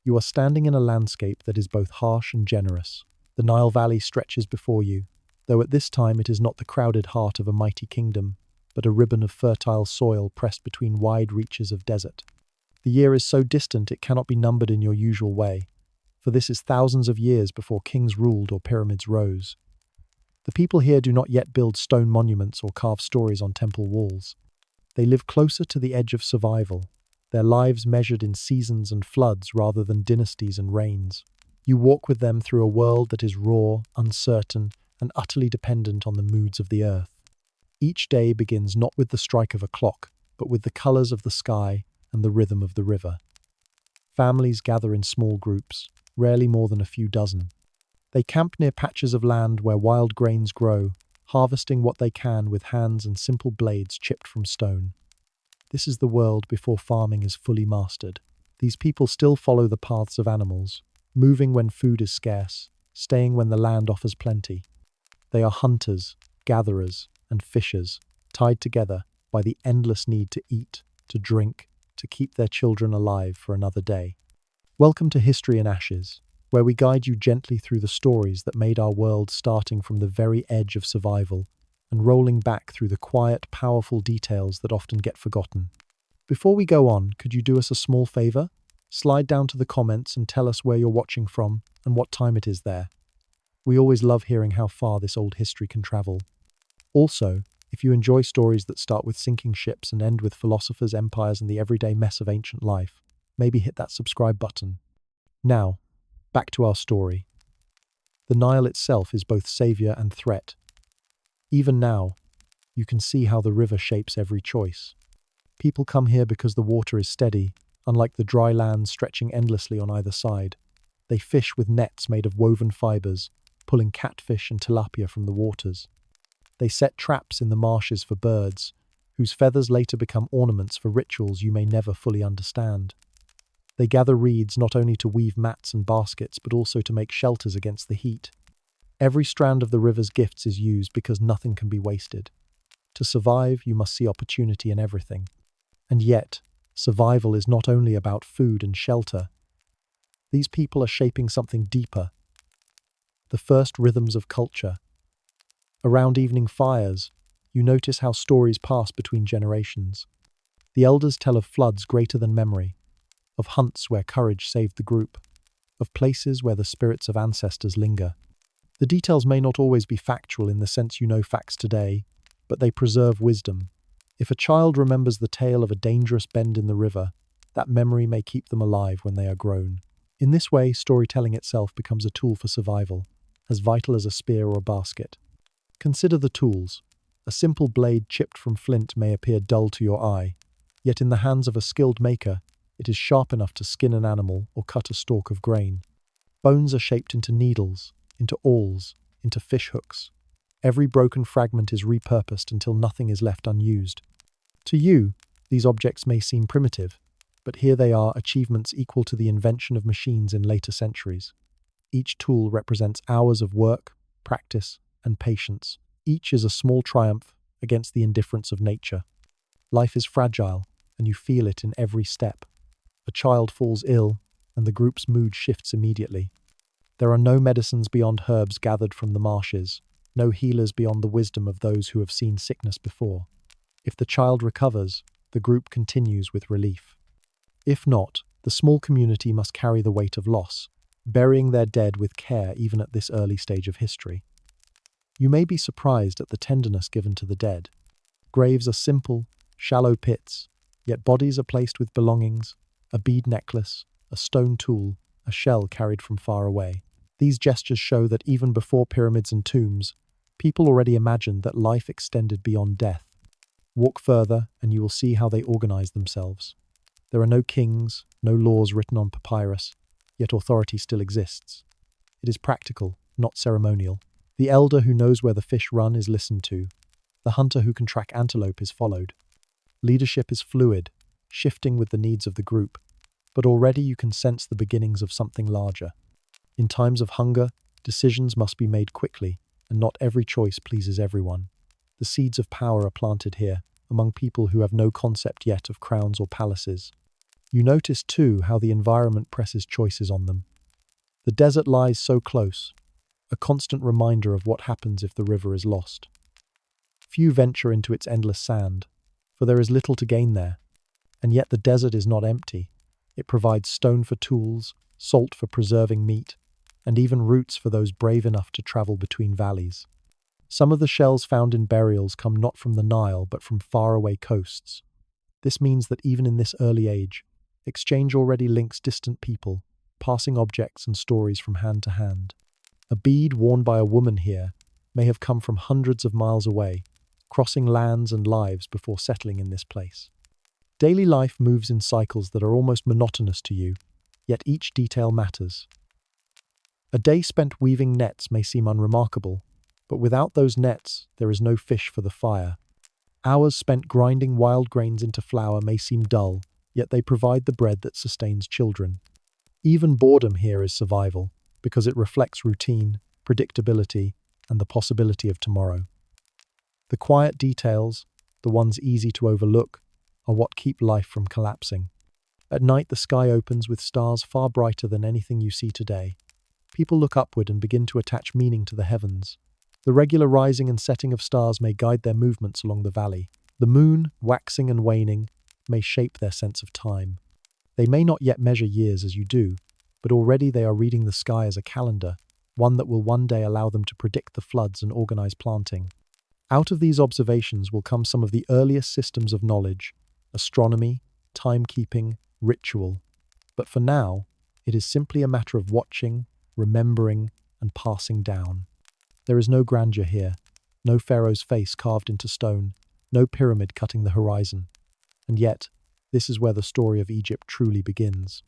You are standing in a landscape that is both harsh and generous. The Nile Valley stretches before you, though at this time it is not the crowded heart of a mighty kingdom, but a ribbon of fertile soil pressed between wide reaches of desert. The year is so distant it cannot be numbered in your usual way, for this is thousands of years before kings ruled or pyramids rose. The people here do not yet build stone monuments or carve stories on temple walls. They live closer to the edge of survival, their lives measured in seasons and floods rather than dynasties and reigns. You walk with them through a world that is raw, uncertain, and utterly dependent on the moods of the earth. Each day begins not with the strike of a clock, but with the colors of the sky and the rhythm of the river. Families gather in small groups, rarely more than a few dozen. They camp near patches of land where wild grains grow, harvesting what they can with hands and simple blades chipped from stone. This is the world before farming is fully mastered. These people still follow the paths of animals, moving when food is scarce, staying when the land offers plenty. They are hunters, gatherers, and fishers, tied together by the endless need to eat, to drink, to keep their children alive for another day. Welcome to History in Ashes, where we guide you gently through the stories that made our world, starting from the very edge of survival and rolling back through the quiet, powerful details that often get forgotten. Before we go on, could you do us a small favor? Slide down to the comments and tell us where you're watching from and what time it is there. We always love hearing how far this old history can travel. Also, if you enjoy stories that start with sinking ships and end with philosophers, empires, and the everyday mess of ancient life, maybe hit that subscribe button. Now, back to our story. The Nile itself is both savior and threat. Even now, you can see how the river shapes every choice. People come here because the water is steady, unlike the dry lands stretching endlessly on either side. They fish with nets made of woven fibers, pulling catfish and tilapia from the waters. They set traps in the marshes for birds, whose feathers later become ornaments for rituals you may never fully understand. They gather reeds not only to weave mats and baskets, but also to make shelters against the heat. Every strand of the river's gifts is used because nothing can be wasted. To survive, you must see opportunity in everything. And yet, survival is not only about food and shelter. These people are shaping something deeper. The first rhythms of culture. Around evening fires, you notice how stories pass between generations. The elders tell of floods greater than memory, of hunts where courage saved the group, of places where the spirits of ancestors linger. The details may not always be factual in the sense you know facts today, but they preserve wisdom. If a child remembers the tale of a dangerous bend in the river, that memory may keep them alive when they are grown. In this way, storytelling itself becomes a tool for survival, as vital as a spear or a basket. Consider the tools. A simple blade chipped from flint may appear dull to your eye, yet in the hands of a skilled maker, it is sharp enough to skin an animal or cut a stalk of grain. Bones are shaped into needles, into awls, into fish hooks. Every broken fragment is repurposed until nothing is left unused. To you, these objects may seem primitive, but here they are, achievements equal to the invention of machines in later centuries. Each tool represents hours of work, practice, and patience. Each is a small triumph against the indifference of nature. Life is fragile, and you feel it in every step. A child falls ill, and the group's mood shifts immediately. There are no medicines beyond herbs gathered from the marshes, no healers beyond the wisdom of those who have seen sickness before. If the child recovers, the group continues with relief. If not, the small community must carry the weight of loss, burying their dead with care even at this early stage of history. You may be surprised at the tenderness given to the dead. Graves are simple, shallow pits, yet bodies are placed with belongings, a bead necklace, a stone tool, a shell carried from far away. These gestures show that even before pyramids and tombs, people already imagined that life extended beyond death. Walk further and you will see how they organize themselves. There are no kings, no laws written on papyrus, yet authority still exists. It is practical, not ceremonial. The elder who knows where the fish run is listened to. The hunter who can track antelope is followed. Leadership is fluid, shifting with the needs of the group, but already you can sense the beginnings of something larger. In times of hunger, decisions must be made quickly, and not every choice pleases everyone. The seeds of power are planted here, among people who have no concept yet of crowns or palaces. You notice, too, how the environment presses choices on them. The desert lies so close, a constant reminder of what happens if the river is lost. Few venture into its endless sand, for there is little to gain there. And yet the desert is not empty. It provides stone for tools, salt for preserving meat, and even roots for those brave enough to travel between valleys. Some of the shells found in burials come not from the Nile but from faraway coasts. This means that even in this early age, exchange already links distant people, passing objects and stories from hand to hand. A bead worn by a woman here may have come from hundreds of miles away, crossing lands and lives before settling in this place. Daily life moves in cycles that are almost monotonous to you, yet each detail matters. A day spent weaving nets may seem unremarkable, but without those nets, there is no fish for the fire. Hours spent grinding wild grains into flour may seem dull, yet they provide the bread that sustains children. Even boredom here is survival, because it reflects routine, predictability, and the possibility of tomorrow. The quiet details, the ones easy to overlook, are what keep life from collapsing. At night, the sky opens with stars far brighter than anything you see today. People look upward and begin to attach meaning to the heavens. The regular rising and setting of stars may guide their movements along the valley. The moon, waxing and waning, may shape their sense of time. They may not yet measure years as you do, but already they are reading the sky as a calendar, one that will one day allow them to predict the floods and organize planting. Out of these observations will come some of the earliest systems of knowledge: astronomy, timekeeping, ritual. But for now, it is simply a matter of watching, remembering, and passing down. There is no grandeur here, no pharaoh's face carved into stone, no pyramid cutting the horizon. And yet, this is where the story of Egypt truly begins.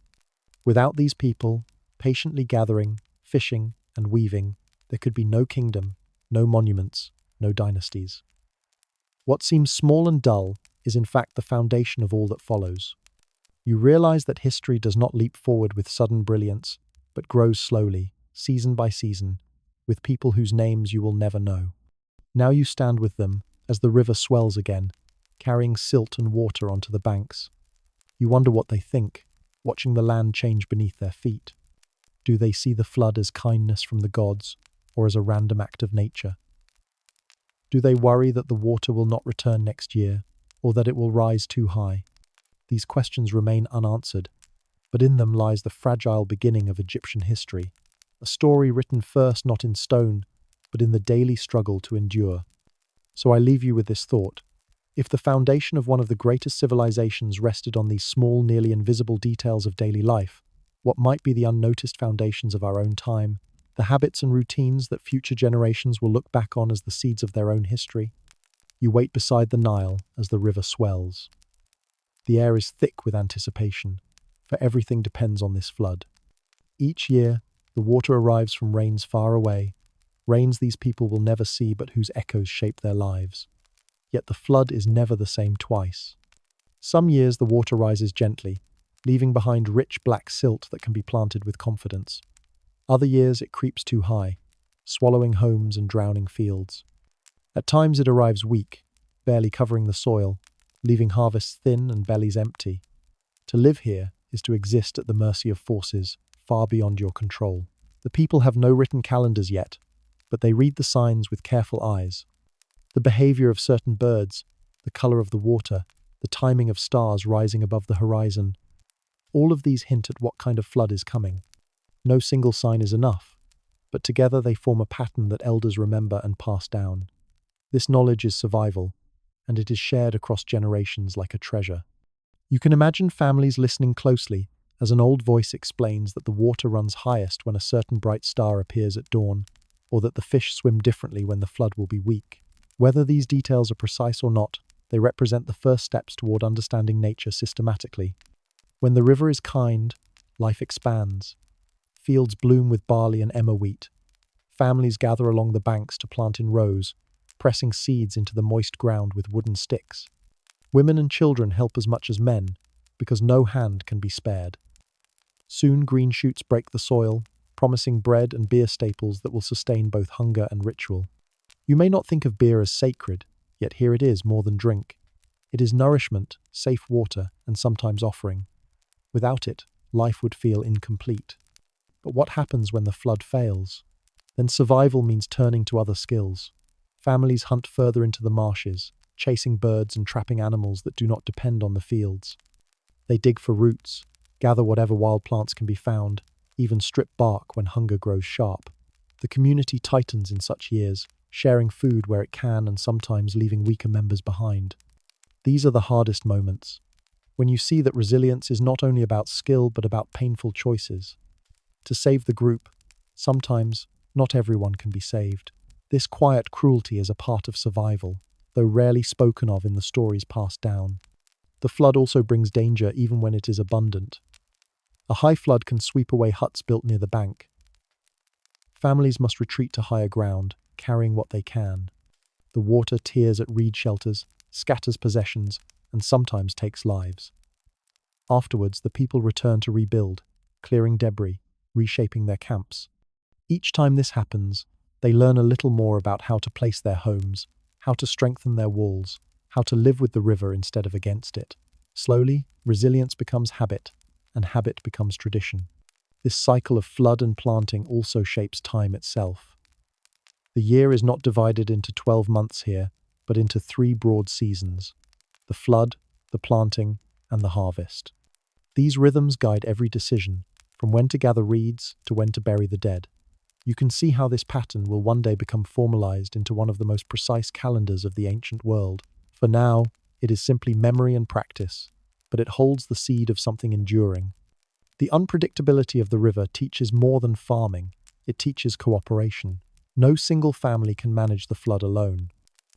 Without these people, patiently gathering, fishing, and weaving, there could be no kingdom, no monuments, no dynasties. What seems small and dull is in fact the foundation of all that follows. You realize that history does not leap forward with sudden brilliance, but grows slowly, season by season, with people whose names you will never know. Now you stand with them as the river swells again, carrying silt and water onto the banks. You wonder what they think, watching the land change beneath their feet. Do they see the flood as kindness from the gods, or as a random act of nature? Do they worry that the water will not return next year, or that it will rise too high? These questions remain unanswered, but in them lies the fragile beginning of Egyptian history, a story written first not in stone, but in the daily struggle to endure. So I leave you with this thought. If the foundation of one of the greatest civilizations rested on these small, nearly invisible details of daily life, what might be the unnoticed foundations of our own time, the habits and routines that future generations will look back on as the seeds of their own history? You wait beside the Nile as the river swells. The air is thick with anticipation, for everything depends on this flood. Each year, the water arrives from rains far away, rains these people will never see but whose echoes shape their lives. Yet the flood is never the same twice. Some years the water rises gently, leaving behind rich black silt that can be planted with confidence. Other years it creeps too high, swallowing homes and drowning fields. At times it arrives weak, barely covering the soil, leaving harvests thin and bellies empty. To live here is to exist at the mercy of forces far beyond your control. The people have no written calendars yet, but they read the signs with careful eyes. The behavior of certain birds, the color of the water, the timing of stars rising above the horizon, all of these hint at what kind of flood is coming. No single sign is enough, but together they form a pattern that elders remember and pass down. This knowledge is survival, and it is shared across generations like a treasure. You can imagine families listening closely as an old voice explains that the water runs highest when a certain bright star appears at dawn, or that the fish swim differently when the flood will be weak. Whether these details are precise or not, they represent the first steps toward understanding nature systematically. When the river is kind, life expands. Fields bloom with barley and emmer wheat. Families gather along the banks to plant in rows, pressing seeds into the moist ground with wooden sticks. Women and children help as much as men, because no hand can be spared. Soon green shoots break the soil, promising bread and beer staples that will sustain both hunger and ritual. You may not think of beer as sacred, yet here it is more than drink. It is nourishment, safe water, and sometimes offering. Without it, life would feel incomplete. But what happens when the flood fails? Then survival means turning to other skills. Families hunt further into the marshes, chasing birds and trapping animals that do not depend on the fields. They dig for roots, gather whatever wild plants can be found, even strip bark when hunger grows sharp. The community tightens in such years, sharing food where it can and sometimes leaving weaker members behind. These are the hardest moments, when you see that resilience is not only about skill but about painful choices. To save the group, sometimes not everyone can be saved. This quiet cruelty is a part of survival, though rarely spoken of in the stories passed down. The flood also brings danger even when it is abundant. A high flood can sweep away huts built near the bank. Families must retreat to higher ground, carrying what they can. The water tears at reed shelters, scatters possessions, and sometimes takes lives. Afterwards, the people return to rebuild, clearing debris, reshaping their camps. Each time this happens, they learn a little more about how to place their homes, how to strengthen their walls, how to live with the river instead of against it. Slowly, resilience becomes habit, and habit becomes tradition. This cycle of flood and planting also shapes time itself. The year is not divided into 12 months here, but into 3 broad seasons: the flood, the planting, and the harvest. These rhythms guide every decision, from when to gather reeds to when to bury the dead. You can see how this pattern will one day become formalized into one of the most precise calendars of the ancient world. For now, it is simply memory and practice, but it holds the seed of something enduring. The unpredictability of the river teaches more than farming. It teaches cooperation. No single family can manage the flood alone.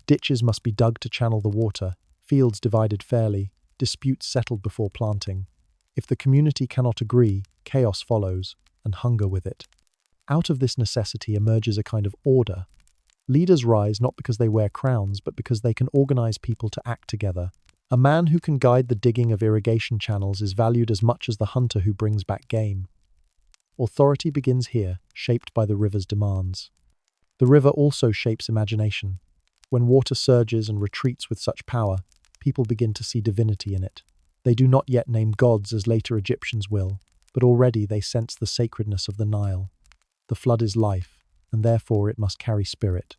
Ditches must be dug to channel the water, fields divided fairly, disputes settled before planting. If the community cannot agree, chaos follows, and hunger with it. Out of this necessity emerges a kind of order. Leaders rise not because they wear crowns, but because they can organize people to act together. A man who can guide the digging of irrigation channels is valued as much as the hunter who brings back game. Authority begins here, shaped by the river's demands. The river also shapes imagination. When water surges and retreats with such power, people begin to see divinity in it. They do not yet name gods as later Egyptians will, but already they sense the sacredness of the Nile. The flood is life, and therefore it must carry spirit.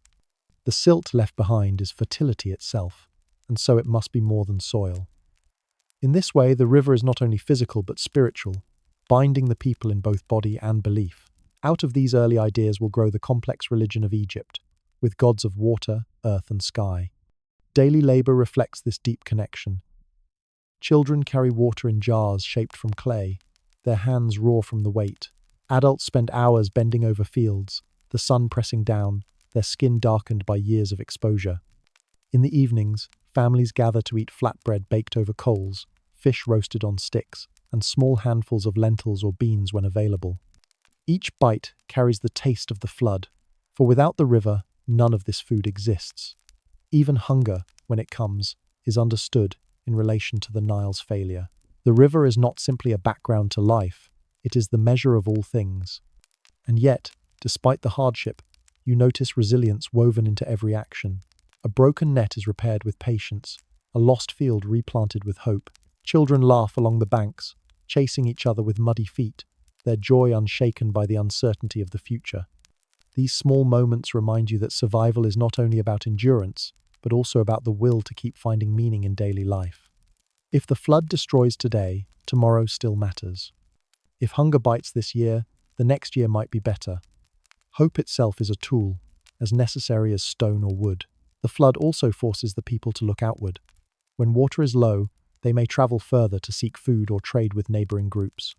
The silt left behind is fertility itself, and so it must be more than soil. In this way, the river is not only physical but spiritual, binding the people in both body and belief. Out of these early ideas will grow the complex religion of Egypt, with gods of water, earth, and sky. Daily labor reflects this deep connection. Children carry water in jars shaped from clay, their hands raw from the weight. Adults spend hours bending over fields, the sun pressing down, their skin darkened by years of exposure. In the evenings, families gather to eat flatbread baked over coals, fish roasted on sticks, and small handfuls of lentils or beans when available. Each bite carries the taste of the flood, for without the river, none of this food exists. Even hunger, when it comes, is understood in relation to the Nile's failure. The river is not simply a background to life, it is the measure of all things. And yet, despite the hardship, you notice resilience woven into every action. A broken net is repaired with patience, a lost field replanted with hope. Children laugh along the banks, chasing each other with muddy feet, their joy unshaken by the uncertainty of the future. These small moments remind you that survival is not only about endurance, but also about the will to keep finding meaning in daily life. If the flood destroys today, tomorrow still matters. If hunger bites this year, the next year might be better. Hope itself is a tool, as necessary as stone or wood. The flood also forces the people to look outward. When water is low, they may travel further to seek food or trade with neighboring groups.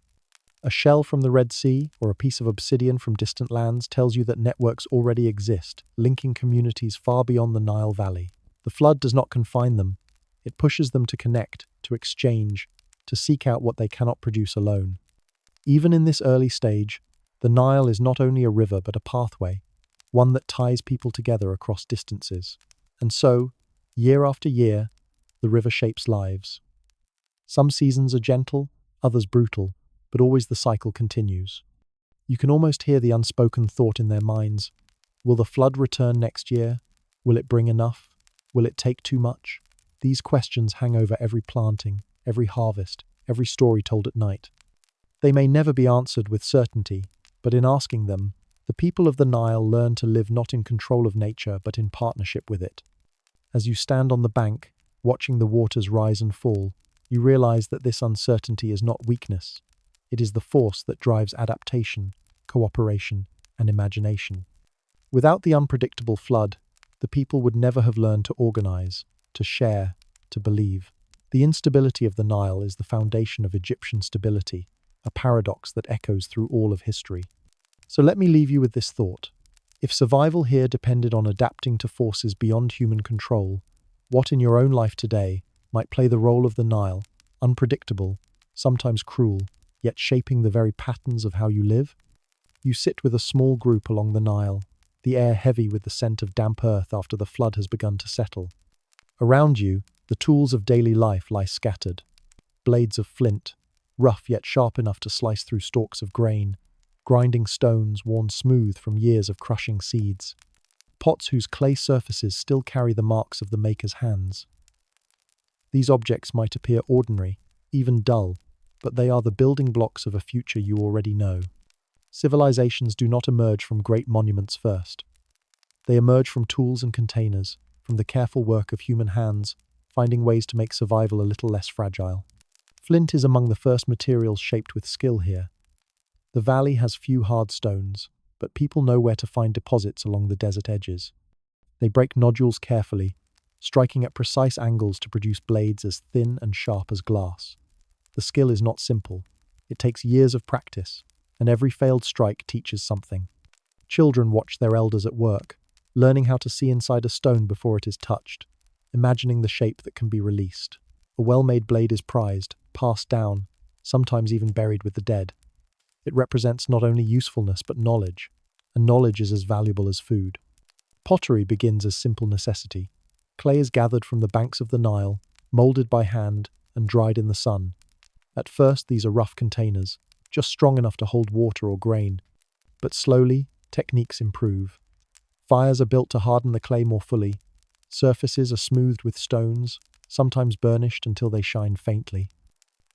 A shell from the Red Sea or a piece of obsidian from distant lands tells you that networks already exist, linking communities far beyond the Nile Valley. The flood does not confine them. It pushes them to connect, to exchange, to seek out what they cannot produce alone. Even in this early stage, the Nile is not only a river but a pathway, one that ties people together across distances. And so, year after year, the river shapes lives. Some seasons are gentle, others brutal, but always the cycle continues. You can almost hear the unspoken thought in their minds. Will the flood return next year? Will it bring enough? Will it take too much? These questions hang over every planting, every harvest, every story told at night. They may never be answered with certainty, but in asking them, the people of the Nile learn to live not in control of nature but in partnership with it. As you stand on the bank, watching the waters rise and fall, you realize that this uncertainty is not weakness. It is the force that drives adaptation, cooperation, and imagination. Without the unpredictable flood, the people would never have learned to organize, to share, to believe. The instability of the Nile is the foundation of Egyptian stability, a paradox that echoes through all of history. So let me leave you with this thought. If survival here depended on adapting to forces beyond human control, what in your own life today might play the role of the Nile, unpredictable, sometimes cruel, yet shaping the very patterns of how you live? You sit with a small group along the Nile, the air heavy with the scent of damp earth after the flood has begun to settle. Around you, the tools of daily life lie scattered. Blades of flint, rough yet sharp enough to slice through stalks of grain, grinding stones worn smooth from years of crushing seeds, pots whose clay surfaces still carry the marks of the maker's hands. These objects might appear ordinary, even dull, but they are the building blocks of a future you already know. Civilizations do not emerge from great monuments first. They emerge from tools and containers, from the careful work of human hands, finding ways to make survival a little less fragile. Flint is among the first materials shaped with skill here. The valley has few hard stones, but people know where to find deposits along the desert edges. They break nodules carefully, striking at precise angles to produce blades as thin and sharp as glass. The skill is not simple. It takes years of practice, and every failed strike teaches something. Children watch their elders at work, learning how to see inside a stone before it is touched, imagining the shape that can be released. A well-made blade is prized, passed down, sometimes even buried with the dead. It represents not only usefulness but knowledge, and knowledge is as valuable as food. Pottery begins as simple necessity. Clay is gathered from the banks of the Nile, molded by hand, and dried in the sun. At first, these are rough containers, just strong enough to hold water or grain. But slowly, techniques improve. Fires are built to harden the clay more fully. Surfaces are smoothed with stones, sometimes burnished until they shine faintly.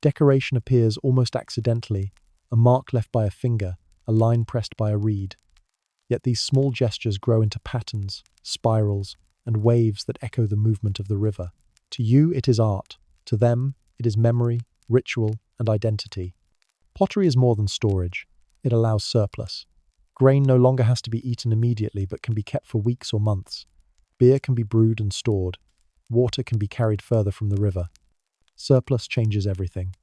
Decoration appears almost accidentally, a mark left by a finger, a line pressed by a reed. Yet these small gestures grow into patterns, spirals, and waves that echo the movement of the river. To you, it is art. To them, it is memory, ritual, and identity. Pottery is more than storage. It allows surplus. Grain no longer has to be eaten immediately but can be kept for weeks or months. Beer can be brewed and stored. Water can be carried further from the river. Surplus changes everything.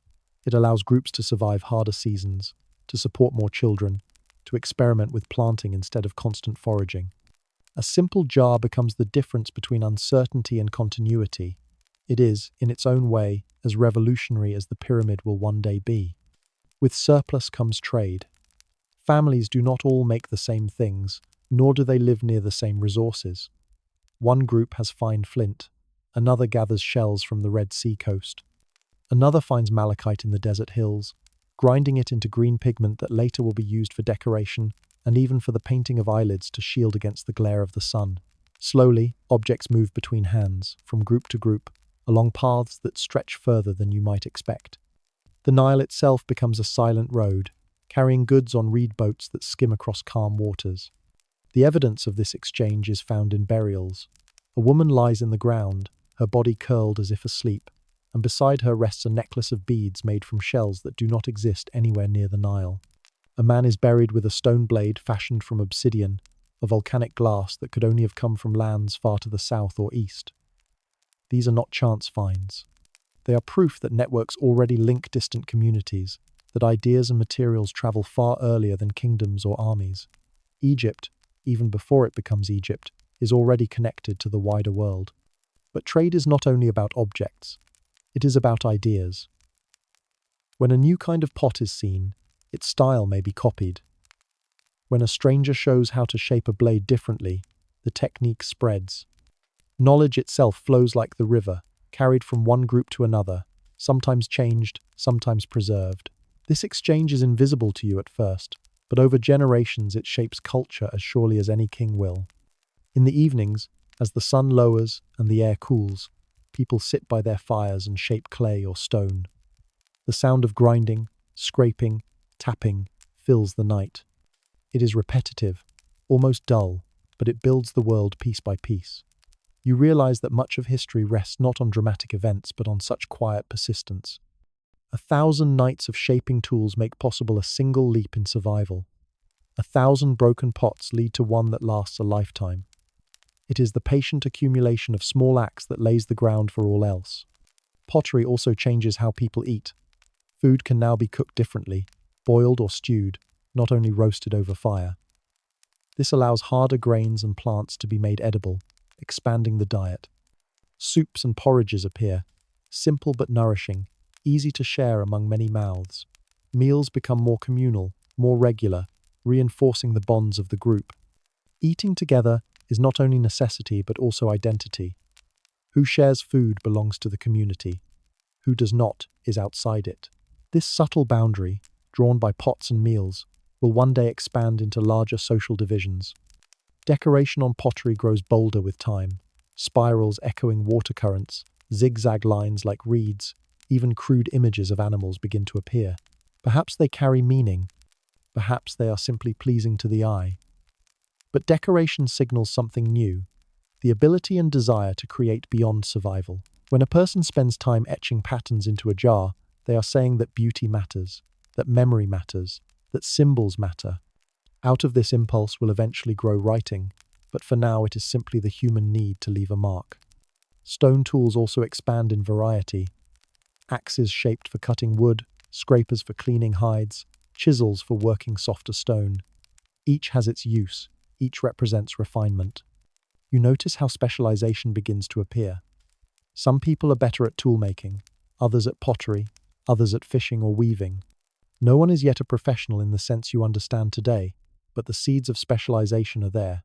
It allows groups to survive harder seasons, to support more children, to experiment with planting instead of constant foraging. A simple jar becomes the difference between uncertainty and continuity. It is, in its own way, as revolutionary as the pyramid will one day be. With surplus comes trade. Families do not all make the same things, nor do they live near the same resources. One group has fine flint, another gathers shells from the Red Sea coast. Another finds malachite in the desert hills, grinding it into green pigment that later will be used for decoration and even for the painting of eyelids to shield against the glare of the sun. Slowly, objects move between hands, from group to group, along paths that stretch further than you might expect. The Nile itself becomes a silent road, carrying goods on reed boats that skim across calm waters. The evidence of this exchange is found in burials. A woman lies in the ground, her body curled as if asleep, and beside her rests a necklace of beads made from shells that do not exist anywhere near the Nile. A man is buried with a stone blade fashioned from obsidian, a volcanic glass that could only have come from lands far to the south or east. These are not chance finds. They are proof that networks already link distant communities, that ideas and materials travel far earlier than kingdoms or armies. Egypt, even before it becomes Egypt, is already connected to the wider world. But trade is not only about objects, it is about ideas. When a new kind of pot is seen, its style may be copied. When a stranger shows how to shape a blade differently, the technique spreads. Knowledge itself flows like the river, carried from one group to another, sometimes changed, sometimes preserved. This exchange is invisible to you at first, but over generations it shapes culture as surely as any king will. In the evenings, as the sun lowers and the air cools, people sit by their fires and shape clay or stone. The sound of grinding, scraping, tapping fills the night. It is repetitive, almost dull, but it builds the world piece by piece. You realize that much of history rests not on dramatic events but on such quiet persistence. 1,000 nights of shaping tools make possible a single leap in survival. 1,000 broken pots lead to one that lasts a lifetime. It is the patient accumulation of small acts that lays the ground for all else. Pottery also changes how people eat. Food can now be cooked differently, boiled or stewed, not only roasted over fire. This allows harder grains and plants to be made edible, expanding the diet. Soups and porridges appear, simple but nourishing, easy to share among many mouths. Meals become more communal, more regular, reinforcing the bonds of the group. Eating together is not only necessity but also identity. Who shares food belongs to the community. Who does not is outside it. This subtle boundary, drawn by pots and meals, will one day expand into larger social divisions. Decoration on pottery grows bolder with time. Spirals echoing water currents, zigzag lines like reeds, even crude images of animals begin to appear. Perhaps they carry meaning. Perhaps they are simply pleasing to the eye. But decoration signals something new, the ability and desire to create beyond survival. When a person spends time etching patterns into a jar, they are saying that beauty matters, that memory matters, that symbols matter. Out of this impulse will eventually grow writing, but for now it is simply the human need to leave a mark. Stone tools also expand in variety. Axes shaped for cutting wood, scrapers for cleaning hides, chisels for working softer stone. Each has its use, each represents refinement. You notice how specialization begins to appear. Some people are better at toolmaking, others at pottery, others at fishing or weaving. No one is yet a professional in the sense you understand today, but the seeds of specialization are there.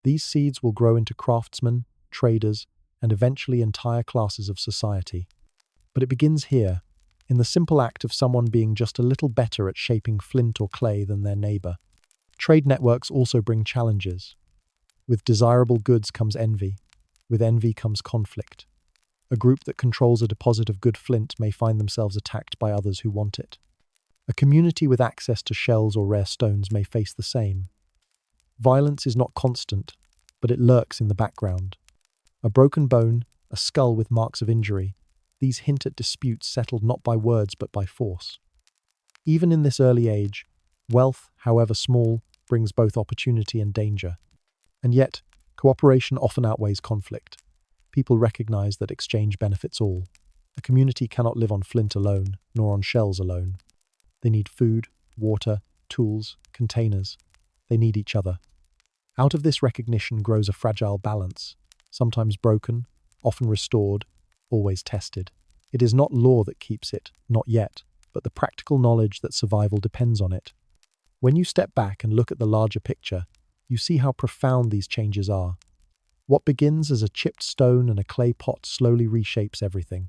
These seeds will grow into craftsmen, traders, and eventually entire classes of society. But it begins here, in the simple act of someone being just a little better at shaping flint or clay than their neighbor. Trade networks also bring challenges. With desirable goods comes envy. With envy comes conflict. A group that controls a deposit of good flint may find themselves attacked by others who want it. A community with access to shells or rare stones may face the same. Violence is not constant, but it lurks in the background. A broken bone, a skull with marks of injury, these hint at disputes settled not by words but by force. Even in this early age, wealth, however small, brings both opportunity and danger. And yet, cooperation often outweighs conflict. People recognize that exchange benefits all. A community cannot live on flint alone, nor on shells alone. They need food, water, tools, containers. They need each other. Out of this recognition grows a fragile balance, sometimes broken, often restored, always tested. It is not law that keeps it, not yet, but the practical knowledge that survival depends on it. When you step back and look at the larger picture, you see how profound these changes are. What begins as a chipped stone and a clay pot slowly reshapes everything.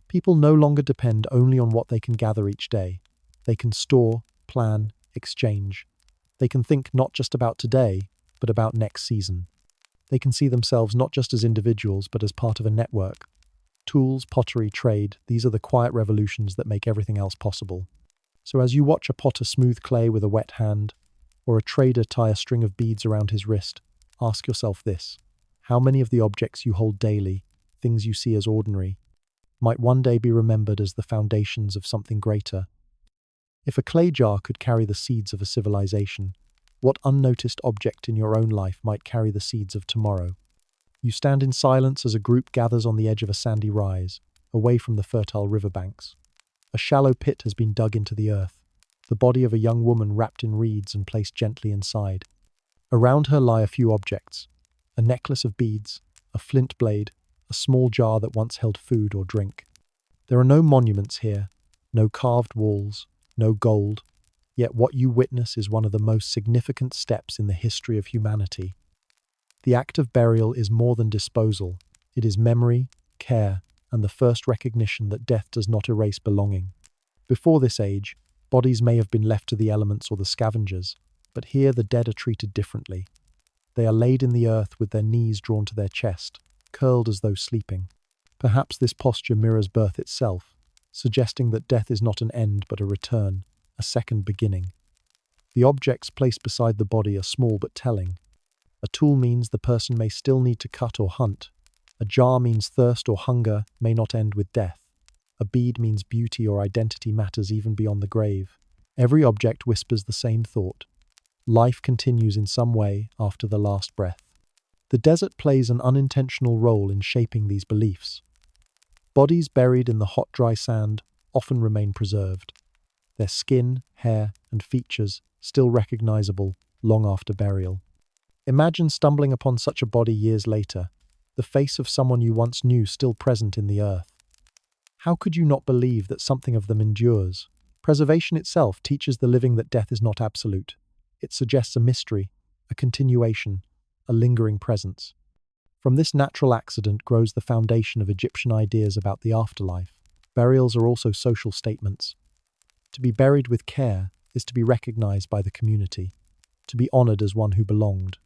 People no longer depend only on what they can gather each day. They can store, plan, exchange. They can think not just about today, but about next season. They can see themselves not just as individuals, but as part of a network. Tools, pottery, trade, these are the quiet revolutions that make everything else possible. So as you watch a potter smooth clay with a wet hand, or a trader tie a string of beads around his wrist, ask yourself this: how many of the objects you hold daily, things you see as ordinary, might one day be remembered as the foundations of something greater? If a clay jar could carry the seeds of a civilization, what unnoticed object in your own life might carry the seeds of tomorrow? You stand in silence as a group gathers on the edge of a sandy rise, away from the fertile riverbanks. A shallow pit has been dug into the earth, the body of a young woman wrapped in reeds and placed gently inside. Around her lie a few objects: a necklace of beads, a flint blade, a small jar that once held food or drink. There are no monuments here, no carved walls, no gold, yet what you witness is one of the most significant steps in the history of humanity. The act of burial is more than disposal. It is memory, care, and the first recognition that death does not erase belonging. Before this age, bodies may have been left to the elements or the scavengers, but here the dead are treated differently. They are laid in the earth with their knees drawn to their chest, curled as though sleeping. Perhaps this posture mirrors birth itself, suggesting that death is not an end but a return, a second beginning. The objects placed beside the body are small but telling. A tool means the person may still need to cut or hunt. A jar means thirst or hunger may not end with death. A bead means beauty or identity matters even beyond the grave. Every object whispers the same thought. Life continues in some way after the last breath. The desert plays an unintentional role in shaping these beliefs. Bodies buried in the hot, dry sand often remain preserved. Their skin, hair, and features still recognizable long after burial. Imagine stumbling upon such a body years later, the face of someone you once knew still present in the earth. How could you not believe that something of them endures? Preservation itself teaches the living that death is not absolute. It suggests a mystery, a continuation, a lingering presence. From this natural accident grows the foundation of Egyptian ideas about the afterlife. Burials are also social statements. To be buried with care is to be recognized by the community, to be honored as one who belonged.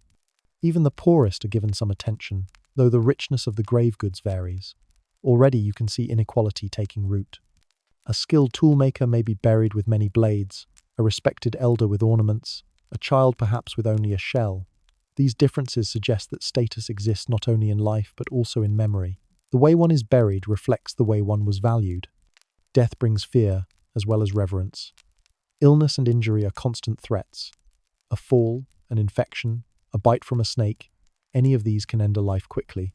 Even the poorest are given some attention, though the richness of the grave goods varies. Already you can see inequality taking root. A skilled toolmaker may be buried with many blades, a respected elder with ornaments, a child perhaps with only a shell. These differences suggest that status exists not only in life but also in memory. The way one is buried reflects the way one was valued. Death brings fear as well as reverence. Illness and injury are constant threats. A fall, an infection, a bite from a snake, any of these can end a life quickly.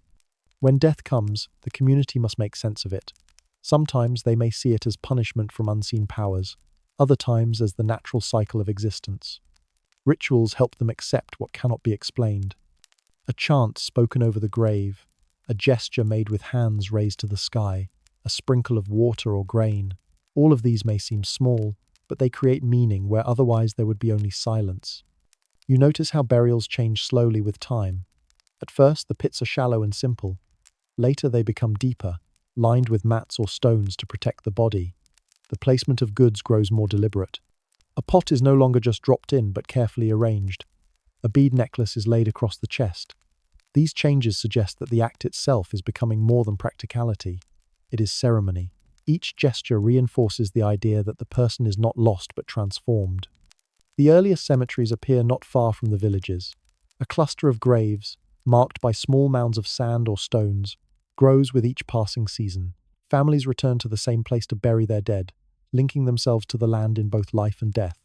When death comes, the community must make sense of it. Sometimes they may see it as punishment from unseen powers, other times as the natural cycle of existence. Rituals help them accept what cannot be explained. A chant spoken over the grave, a gesture made with hands raised to the sky, a sprinkle of water or grain. All of these may seem small, but they create meaning where otherwise there would be only silence. You notice how burials change slowly with time. At first, the pits are shallow and simple. Later, they become deeper, lined with mats or stones to protect the body. The placement of goods grows more deliberate. A pot is no longer just dropped in, but carefully arranged. A bead necklace is laid across the chest. These changes suggest that the act itself is becoming more than practicality. It is ceremony. Each gesture reinforces the idea that the person is not lost but transformed. The earliest cemeteries appear not far from the villages. A cluster of graves, marked by small mounds of sand or stones, grows with each passing season. Families return to the same place to bury their dead, linking themselves to the land in both life and death.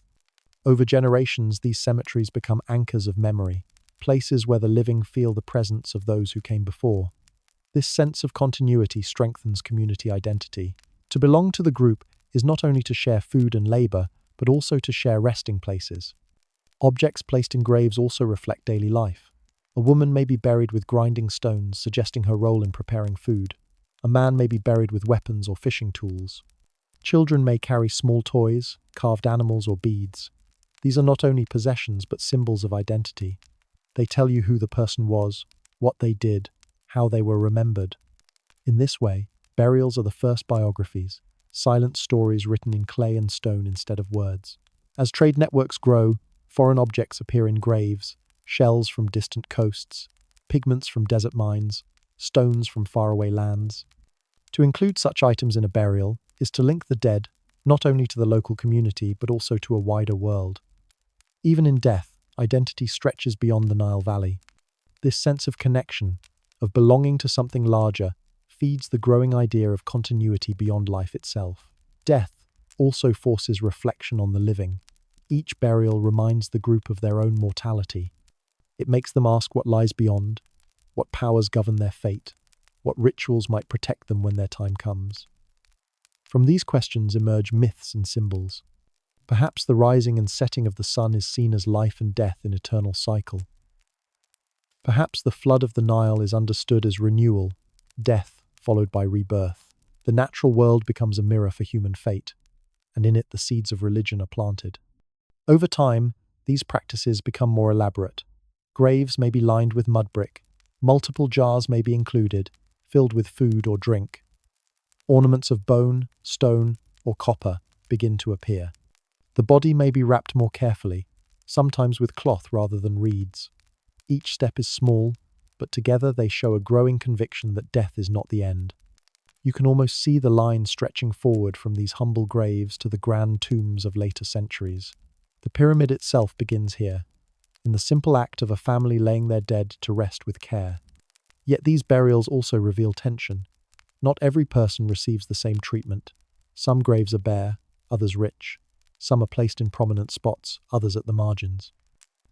Over generations, these cemeteries become anchors of memory, places where the living feel the presence of those who came before. This sense of continuity strengthens community identity. To belong to the group is not only to share food and labor, but also to share resting places. Objects placed in graves also reflect daily life. A woman may be buried with grinding stones, suggesting her role in preparing food. A man may be buried with weapons or fishing tools. Children may carry small toys, carved animals, or beads. These are not only possessions but symbols of identity. They tell you who the person was, what they did, how they were remembered. In this way, burials are the first biographies, silent stories written in clay and stone instead of words. As trade networks grow, foreign objects appear in graves, shells from distant coasts, pigments from desert mines, stones from faraway lands. To include such items in a burial is to link the dead not only to the local community but also to a wider world. Even in death, identity stretches beyond the Nile Valley. This sense of connection, of belonging to something larger, feeds the growing idea of continuity beyond life itself. Death also forces reflection on the living. Each burial reminds the group of their own mortality. It makes them ask what lies beyond, what powers govern their fate, what rituals might protect them when their time comes. From these questions emerge myths and symbols. Perhaps the rising and setting of the sun is seen as life and death in eternal cycle. Perhaps the flood of the Nile is understood as renewal, death followed by rebirth. The natural world becomes a mirror for human fate, and in it the seeds of religion are planted. Over time, these practices become more elaborate. Graves may be lined with mud brick. Multiple jars may be included, filled with food or drink. Ornaments of bone, stone, or copper begin to appear. The body may be wrapped more carefully, sometimes with cloth rather than reeds. Each step is small, but together they show a growing conviction that death is not the end. You can almost see the line stretching forward from these humble graves to the grand tombs of later centuries. The pyramid itself begins here, in the simple act of a family laying their dead to rest with care. Yet these burials also reveal tension. Not every person receives the same treatment. Some graves are bare, others rich. Some are placed in prominent spots, others at the margins.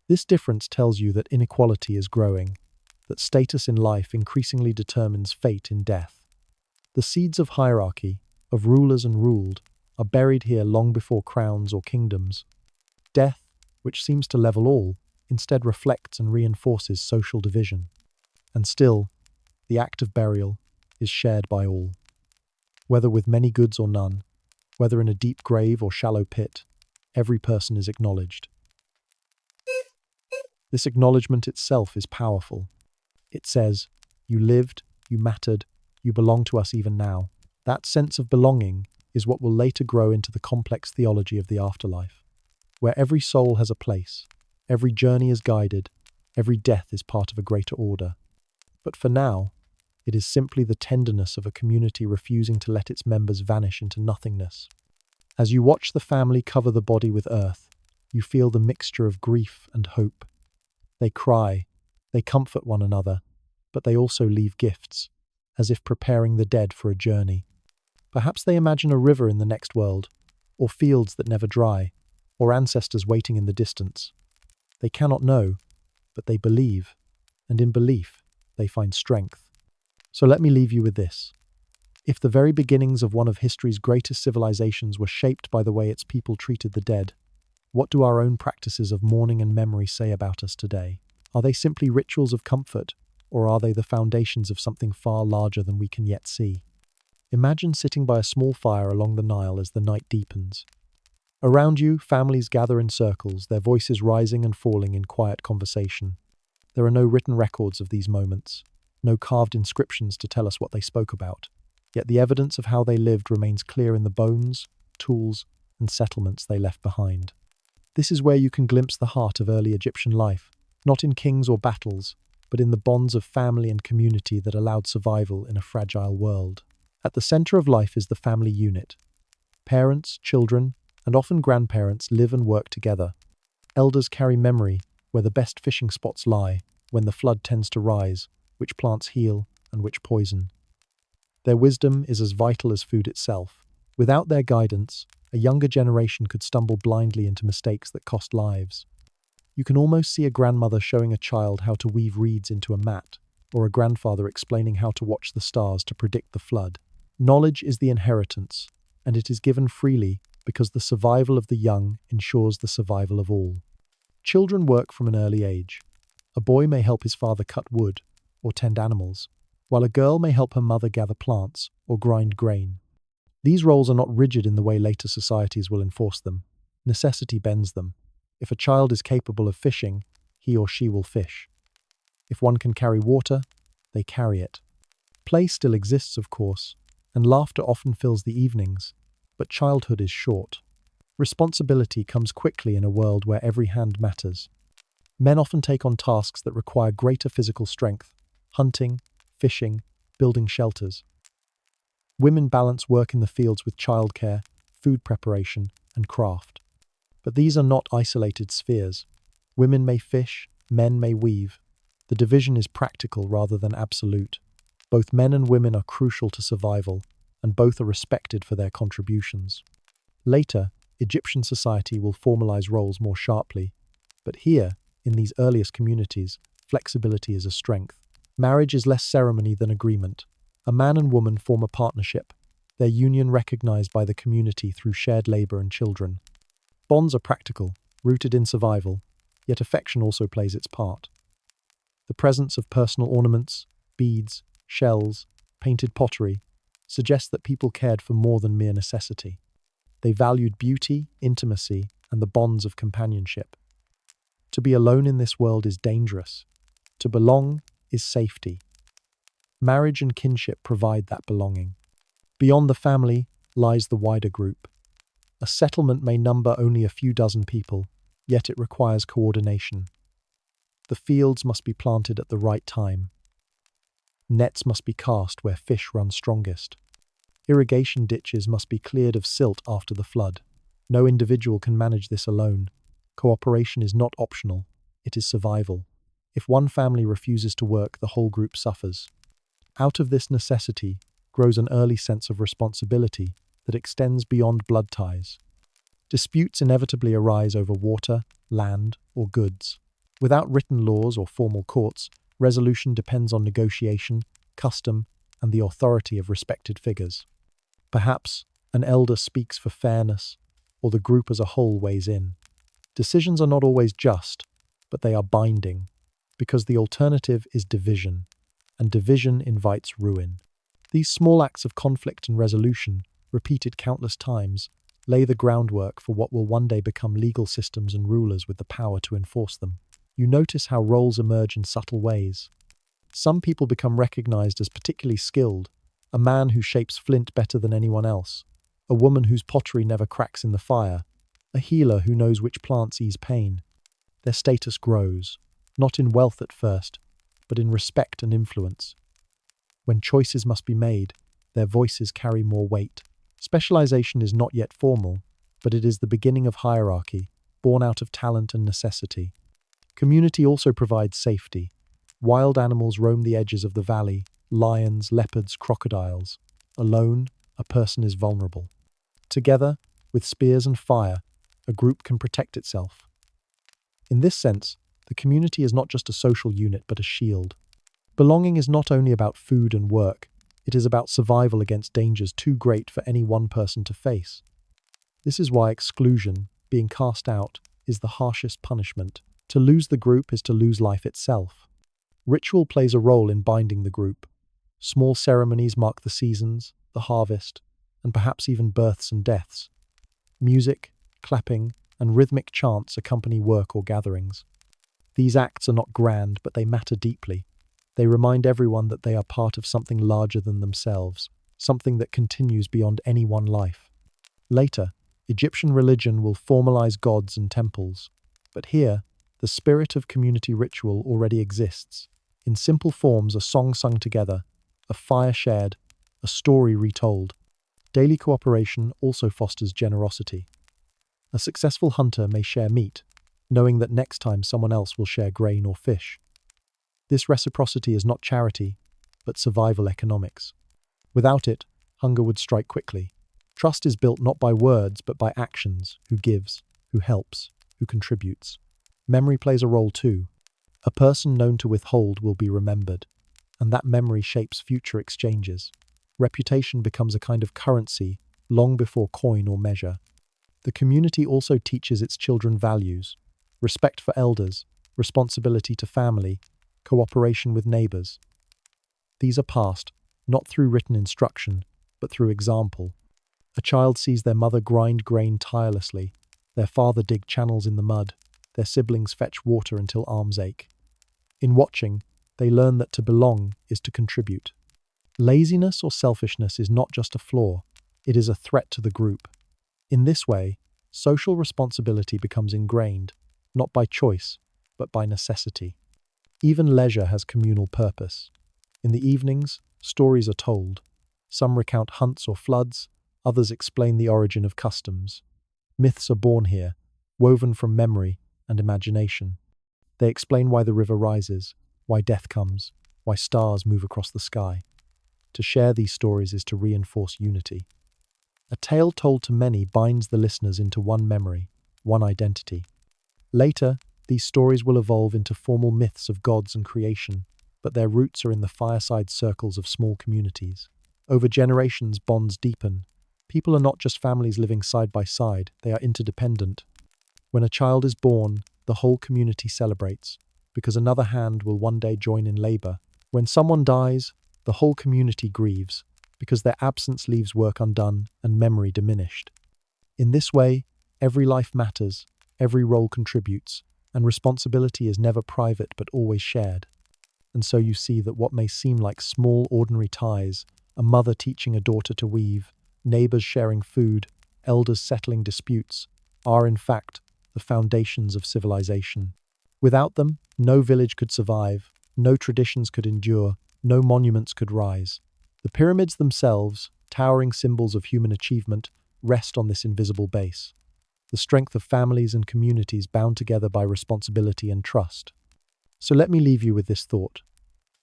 This difference tells you that inequality is growing, that status in life increasingly determines fate in death. The seeds of hierarchy, of rulers and ruled, are buried here long before crowns or kingdoms. Death, which seems to level all, instead reflects and reinforces social division. And still, the act of burial is shared by all. Whether with many goods or none, whether in a deep grave or shallow pit, every person is acknowledged. This acknowledgement itself is powerful. It says, you lived, you mattered, you belong to us even now. That sense of belonging is what will later grow into the complex theology of the afterlife, where every soul has a place, every journey is guided, every death is part of a greater order. But for now, it is simply the tenderness of a community refusing to let its members vanish into nothingness. As you watch the family cover the body with earth, you feel the mixture of grief and hope. They cry, they comfort one another, but they also leave gifts, as if preparing the dead for a journey. Perhaps they imagine a river in the next world, or fields that never dry, or ancestors waiting in the distance. They cannot know, but they believe, and in belief, they find strength. So let me leave you with this. If the very beginnings of one of history's greatest civilizations were shaped by the way its people treated the dead, what do our own practices of mourning and memory say about us today? Are they simply rituals of comfort, or are they the foundations of something far larger than we can yet see? Imagine sitting by a small fire along the Nile as the night deepens. Around you, families gather in circles, their voices rising and falling in quiet conversation. There are no written records of these moments, no carved inscriptions to tell us what they spoke about. Yet the evidence of how they lived remains clear in the bones, tools, and settlements they left behind. This is where you can glimpse the heart of early Egyptian life, not in kings or battles, but in the bonds of family and community that allowed survival in a fragile world. At the center of life is the family unit. Parents, children, and often grandparents live and work together. Elders carry memory where the best fishing spots lie, when the flood tends to rise, which plants heal and which poison. Their wisdom is as vital as food itself. Without their guidance, a younger generation could stumble blindly into mistakes that cost lives. You can almost see a grandmother showing a child how to weave reeds into a mat, or a grandfather explaining how to watch the stars to predict the flood. Knowledge is the inheritance, and it is given freely because the survival of the young ensures the survival of all. Children work from an early age. A boy may help his father cut wood or tend animals, while a girl may help her mother gather plants or grind grain. These roles are not rigid in the way later societies will enforce them. Necessity bends them. If a child is capable of fishing, he or she will fish. If one can carry water, they carry it. Play still exists, of course, and laughter often fills the evenings, but childhood is short. Responsibility comes quickly in a world where every hand matters. Men often take on tasks that require greater physical strength: hunting, fishing, building shelters. Women balance work in the fields with childcare, food preparation, and craft. But these are not isolated spheres. Women may fish, men may weave. The division is practical rather than absolute. Both men and women are crucial to survival, and both are respected for their contributions. Later, Egyptian society will formalize roles more sharply. But here, in these earliest communities, flexibility is a strength. Marriage is less ceremony than agreement. A man and woman form a partnership, their union recognized by the community through shared labor and children. Bonds are practical, rooted in survival, yet affection also plays its part. The presence of personal ornaments, beads, shells, painted pottery, suggests that people cared for more than mere necessity. They valued beauty, intimacy, and the bonds of companionship. To be alone in this world is dangerous. To belong is safety. Marriage and kinship provide that belonging. Beyond the family lies the wider group. A settlement may number only a few dozen people, yet it requires coordination. The fields must be planted at the right time. Nets must be cast where fish run strongest. Irrigation ditches must be cleared of silt after the flood. No individual can manage this alone. Cooperation is not optional, it is survival. If one family refuses to work, the whole group suffers. Out of this necessity grows an early sense of responsibility that extends beyond blood ties. Disputes inevitably arise over water, land, or goods. Without written laws or formal courts, resolution depends on negotiation, custom, and the authority of respected figures. Perhaps an elder speaks for fairness, or the group as a whole weighs in. Decisions are not always just, but they are binding, because the alternative is division, and division invites ruin. These small acts of conflict and resolution, repeated countless times, lay the groundwork for what will one day become legal systems and rulers with the power to enforce them. You notice how roles emerge in subtle ways. Some people become recognized as particularly skilled, a man who shapes flint better than anyone else, a woman whose pottery never cracks in the fire, a healer who knows which plants ease pain. Their status grows, not in wealth at first, but in respect and influence. When choices must be made, their voices carry more weight. Specialization is not yet formal, but it is the beginning of hierarchy, born out of talent and necessity. Community also provides safety. Wild animals roam the edges of the valley, lions, leopards, crocodiles. Alone, a person is vulnerable. Together, with spears and fire, a group can protect itself. In this sense, the community is not just a social unit but a shield. Belonging is not only about food and work, it is about survival against dangers too great for any one person to face. This is why exclusion, being cast out, is the harshest punishment. To lose the group is to lose life itself. Ritual plays a role in binding the group. Small ceremonies mark the seasons, the harvest, and perhaps even births and deaths. Music, clapping, and rhythmic chants accompany work or gatherings. These acts are not grand, but they matter deeply. They remind everyone that they are part of something larger than themselves, something that continues beyond any one life. Later, Egyptian religion will formalize gods and temples. But here, the spirit of community ritual already exists. In simple forms, a song sung together, a fire shared, a story retold. Daily cooperation also fosters generosity. A successful hunter may share meat, knowing that next time someone else will share grain or fish. This reciprocity is not charity, but survival economics. Without it, hunger would strike quickly. Trust is built not by words, but by actions. Who gives, who helps, who contributes. Memory plays a role too. A person known to withhold will be remembered, and that memory shapes future exchanges. Reputation becomes a kind of currency long before coin or measure. The community also teaches its children values: respect for elders, responsibility to family, cooperation with neighbors. These are passed, not through written instruction, but through example. A child sees their mother grind grain tirelessly, their father dig channels in the mud, their siblings fetch water until arms ache. In watching, they learn that to belong is to contribute. Laziness or selfishness is not just a flaw, it is a threat to the group. In this way, social responsibility becomes ingrained, not by choice, but by necessity. Even leisure has communal purpose. In the evenings, stories are told. Some recount hunts or floods, others explain the origin of customs. Myths are born here, woven from memory and imagination. They explain why the river rises, why death comes, why stars move across the sky. To share these stories is to reinforce unity. A tale told to many binds the listeners into one memory, one identity. Later, these stories will evolve into formal myths of gods and creation, but their roots are in the fireside circles of small communities. Over generations, bonds deepen. People are not just families living side by side, they are interdependent. When a child is born, the whole community celebrates, because another hand will one day join in labor. When someone dies, the whole community grieves, because their absence leaves work undone and memory diminished. In this way, every life matters, every role contributes, and responsibility is never private but always shared. And so you see that what may seem like small, ordinary ties, a mother teaching a daughter to weave, neighbors sharing food, elders settling disputes, are in fact the foundations of civilization. Without them, no village could survive, no traditions could endure, no monuments could rise. The pyramids themselves, towering symbols of human achievement, rest on this invisible base. The strength of families and communities bound together by responsibility and trust. So let me leave you with this thought.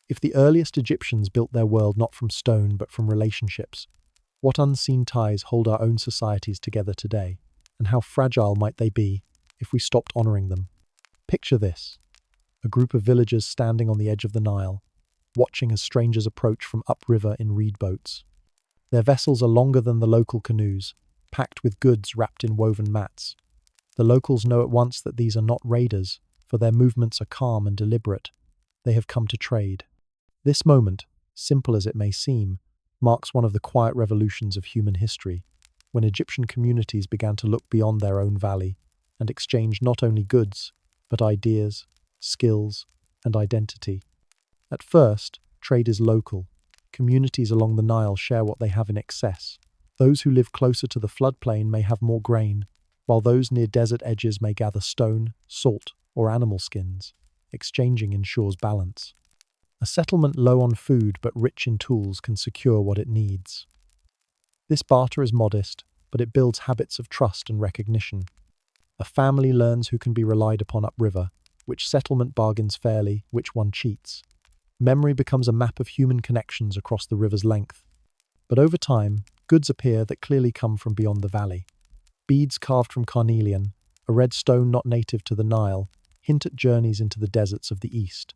If the earliest Egyptians built their world not from stone but from relationships, what unseen ties hold our own societies together today? And how fragile might they be if we stopped honoring them? Picture this: a group of villagers standing on the edge of the Nile, watching as strangers approach from upriver in reed boats. Their vessels are longer than the local canoes, packed with goods wrapped in woven mats. The locals know at once that these are not raiders, for their movements are calm and deliberate. They have come to trade. This moment, simple as it may seem, marks one of the quiet revolutions of human history, when Egyptian communities began to look beyond their own valley and exchange not only goods, but ideas, skills, and identity. At first, trade is local. Communities along the Nile share what they have in excess. Those who live closer to the floodplain may have more grain, while those near desert edges may gather stone, salt, or animal skins. Exchanging ensures balance. A settlement low on food but rich in tools can secure what it needs. This barter is modest, but it builds habits of trust and recognition. A family learns who can be relied upon upriver, which settlement bargains fairly, which one cheats. Memory becomes a map of human connections across the river's length. But over time, goods appear that clearly come from beyond the valley. Beads carved from carnelian, a red stone not native to the Nile, hint at journeys into the deserts of the east.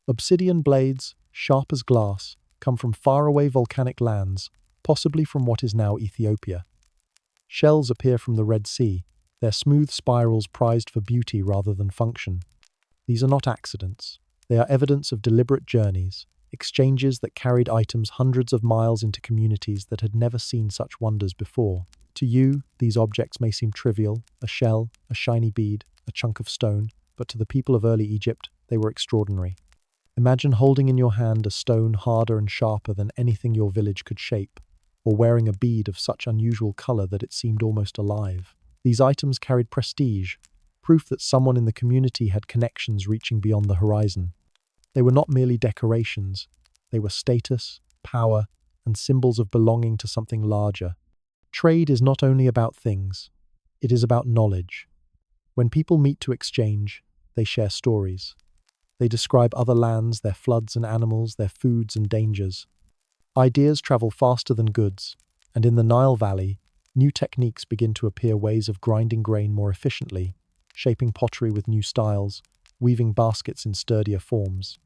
Obsidian blades, sharp as glass, come from faraway volcanic lands, possibly from what is now Ethiopia. Shells appear from the Red Sea, their smooth spirals prized for beauty rather than function. These are not accidents. They are evidence of deliberate journeys, exchanges that carried items hundreds of miles into communities that had never seen such wonders before. To you, these objects may seem trivial: a shell, a shiny bead, a chunk of stone, but to the people of early Egypt, they were extraordinary. Imagine holding in your hand a stone harder and sharper than anything your village could shape, or wearing a bead of such unusual color that it seemed almost alive. These items carried prestige, proof that someone in the community had connections reaching beyond the horizon. They were not merely decorations, they were status, power, and symbols of belonging to something larger. Trade is not only about things, it is about knowledge. When people meet to exchange, they share stories. They describe other lands, their floods and animals, their foods and dangers. Ideas travel faster than goods, and in the Nile Valley, new techniques begin to appear: ways of grinding grain more efficiently, shaping pottery with new styles, weaving baskets in sturdier forms.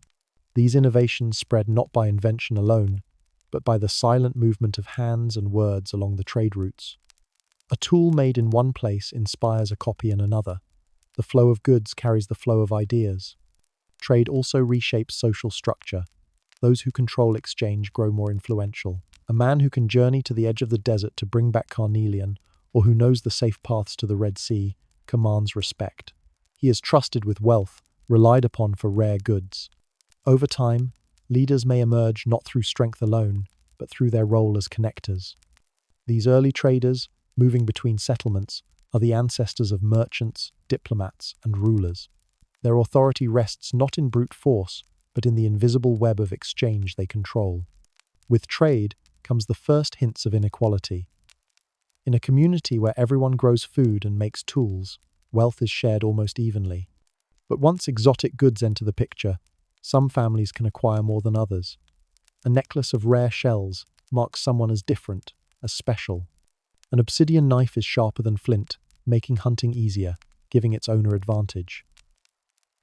These innovations spread not by invention alone, but by the silent movement of hands and words along the trade routes. A tool made in one place inspires a copy in another. The flow of goods carries the flow of ideas. Trade also reshapes social structure. Those who control exchange grow more influential. A man who can journey to the edge of the desert to bring back carnelian, or who knows the safe paths to the Red Sea, commands respect. He is trusted with wealth, relied upon for rare goods. Over time, leaders may emerge not through strength alone, but through their role as connectors. These early traders, moving between settlements, are the ancestors of merchants, diplomats, and rulers. Their authority rests not in brute force, but in the invisible web of exchange they control. With trade comes the first hints of inequality. In a community where everyone grows food and makes tools, wealth is shared almost evenly. But once exotic goods enter the picture, some families can acquire more than others. A necklace of rare shells marks someone as different, as special. An obsidian knife is sharper than flint, making hunting easier, giving its owner advantage.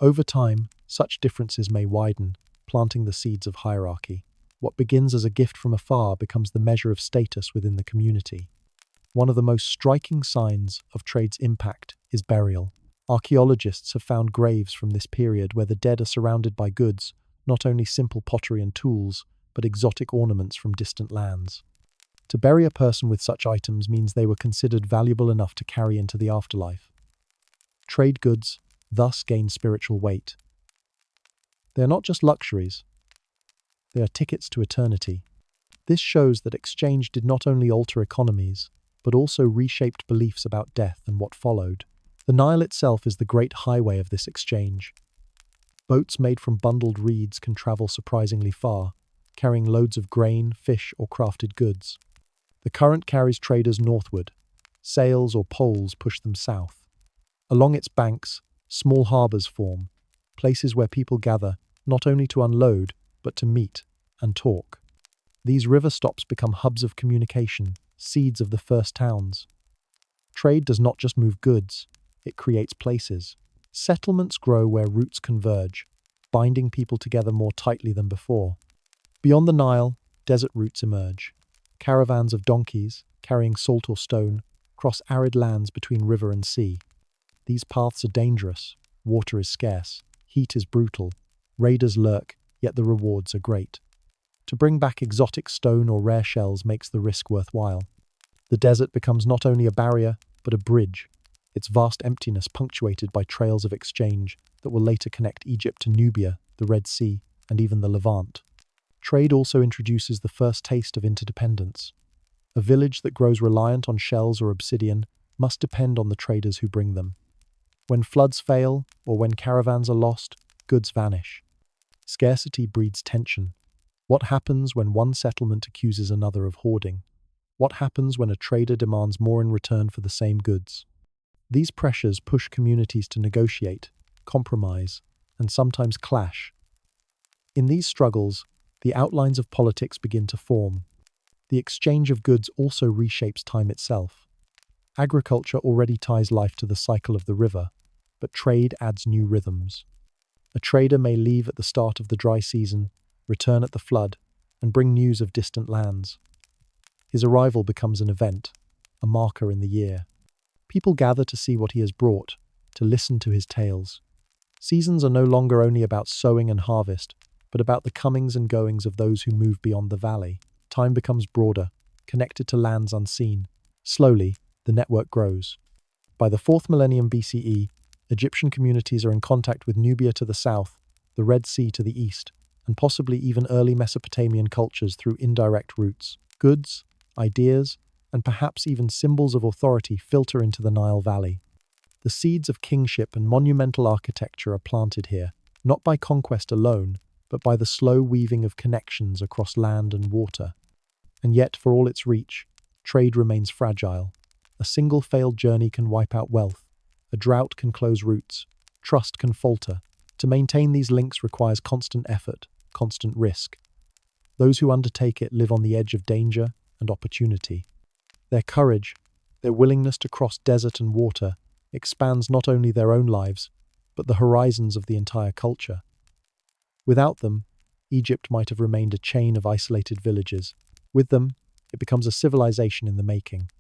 Over time, such differences may widen, planting the seeds of hierarchy. What begins as a gift from afar becomes the measure of status within the community. One of the most striking signs of trade's impact is burial. Archaeologists have found graves from this period where the dead are surrounded by goods, not only simple pottery and tools, but exotic ornaments from distant lands. To bury a person with such items means they were considered valuable enough to carry into the afterlife. Trade goods thus gain spiritual weight. They are not just luxuries, they are tickets to eternity. This shows that exchange did not only alter economies, but also reshaped beliefs about death and what followed. The Nile itself is the great highway of this exchange. Boats made from bundled reeds can travel surprisingly far, carrying loads of grain, fish, or crafted goods. The current carries traders northward. Sails or poles push them south. Along its banks, small harbors form, places where people gather not only to unload, but to meet and talk. These river stops become hubs of communication, seeds of the first towns. Trade does not just move goods, it creates places. Settlements grow where routes converge, binding people together more tightly than before. Beyond the Nile, desert routes emerge. Caravans of donkeys, carrying salt or stone, cross arid lands between river and sea. These paths are dangerous, water is scarce, heat is brutal, raiders lurk, yet the rewards are great. To bring back exotic stone or rare shells makes the risk worthwhile. The desert becomes not only a barrier, but a bridge, its vast emptiness punctuated by trails of exchange that will later connect Egypt to Nubia, the Red Sea, and even the Levant. Trade also introduces the first taste of interdependence. A village that grows reliant on shells or obsidian must depend on the traders who bring them. When floods fail, or when caravans are lost, goods vanish. Scarcity breeds tension. What happens when one settlement accuses another of hoarding? What happens when a trader demands more in return for the same goods? These pressures push communities to negotiate, compromise, and sometimes clash. In these struggles, the outlines of politics begin to form. The exchange of goods also reshapes time itself. Agriculture already ties life to the cycle of the river, but trade adds new rhythms. A trader may leave at the start of the dry season, return at the flood, and bring news of distant lands. His arrival becomes an event, a marker in the year. People gather to see what he has brought, to listen to his tales. Seasons are no longer only about sowing and harvest, but about the comings and goings of those who move beyond the valley. Time becomes broader, connected to lands unseen. Slowly, the network grows. By the 4th millennium BCE, Egyptian communities are in contact with Nubia to the south, the Red Sea to the east, and possibly even early Mesopotamian cultures through indirect routes. Goods, ideas, and perhaps even symbols of authority filter into the Nile Valley. The seeds of kingship and monumental architecture are planted here, not by conquest alone, but by the slow weaving of connections across land and water. And yet, for all its reach, trade remains fragile. A single failed journey can wipe out wealth. A drought can close routes. Trust can falter. To maintain these links requires constant effort, constant risk. Those who undertake it live on the edge of danger and opportunity. Their courage, their willingness to cross desert and water, expands not only their own lives, but the horizons of the entire culture. Without them, Egypt might have remained a chain of isolated villages. With them, it becomes a civilization in the making.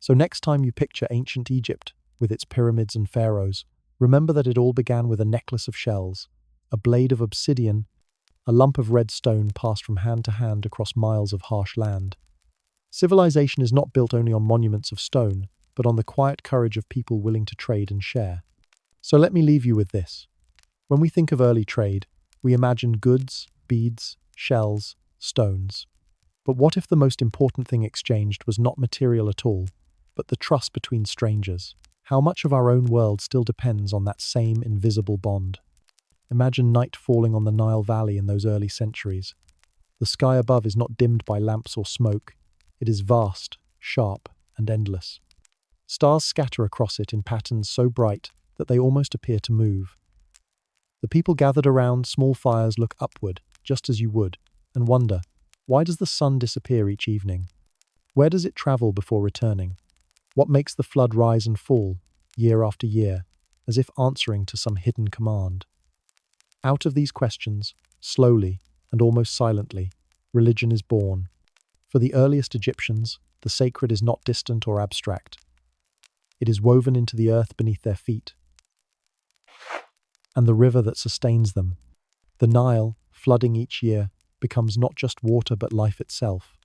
So next time you picture ancient Egypt, with its pyramids and pharaohs, remember that it all began with a necklace of shells, a blade of obsidian, a lump of red stone passed from hand to hand across miles of harsh land. Civilization is not built only on monuments of stone, but on the quiet courage of people willing to trade and share. So let me leave you with this. When we think of early trade, we imagine goods, beads, shells, stones. But what if the most important thing exchanged was not material at all, but the trust between strangers? How much of our own world still depends on that same invisible bond? Imagine night falling on the Nile Valley in those early centuries. The sky above is not dimmed by lamps or smoke. It is vast, sharp, and endless. Stars scatter across it in patterns so bright that they almost appear to move. The people gathered around small fires look upward, just as you would, and wonder, why does the sun disappear each evening? Where does it travel before returning? What makes the flood rise and fall, year after year, as if answering to some hidden command? Out of these questions, slowly and almost silently, religion is born. For the earliest Egyptians, the sacred is not distant or abstract. It is woven into the earth beneath their feet, and the river that sustains them. The Nile, flooding each year, becomes not just water but life itself.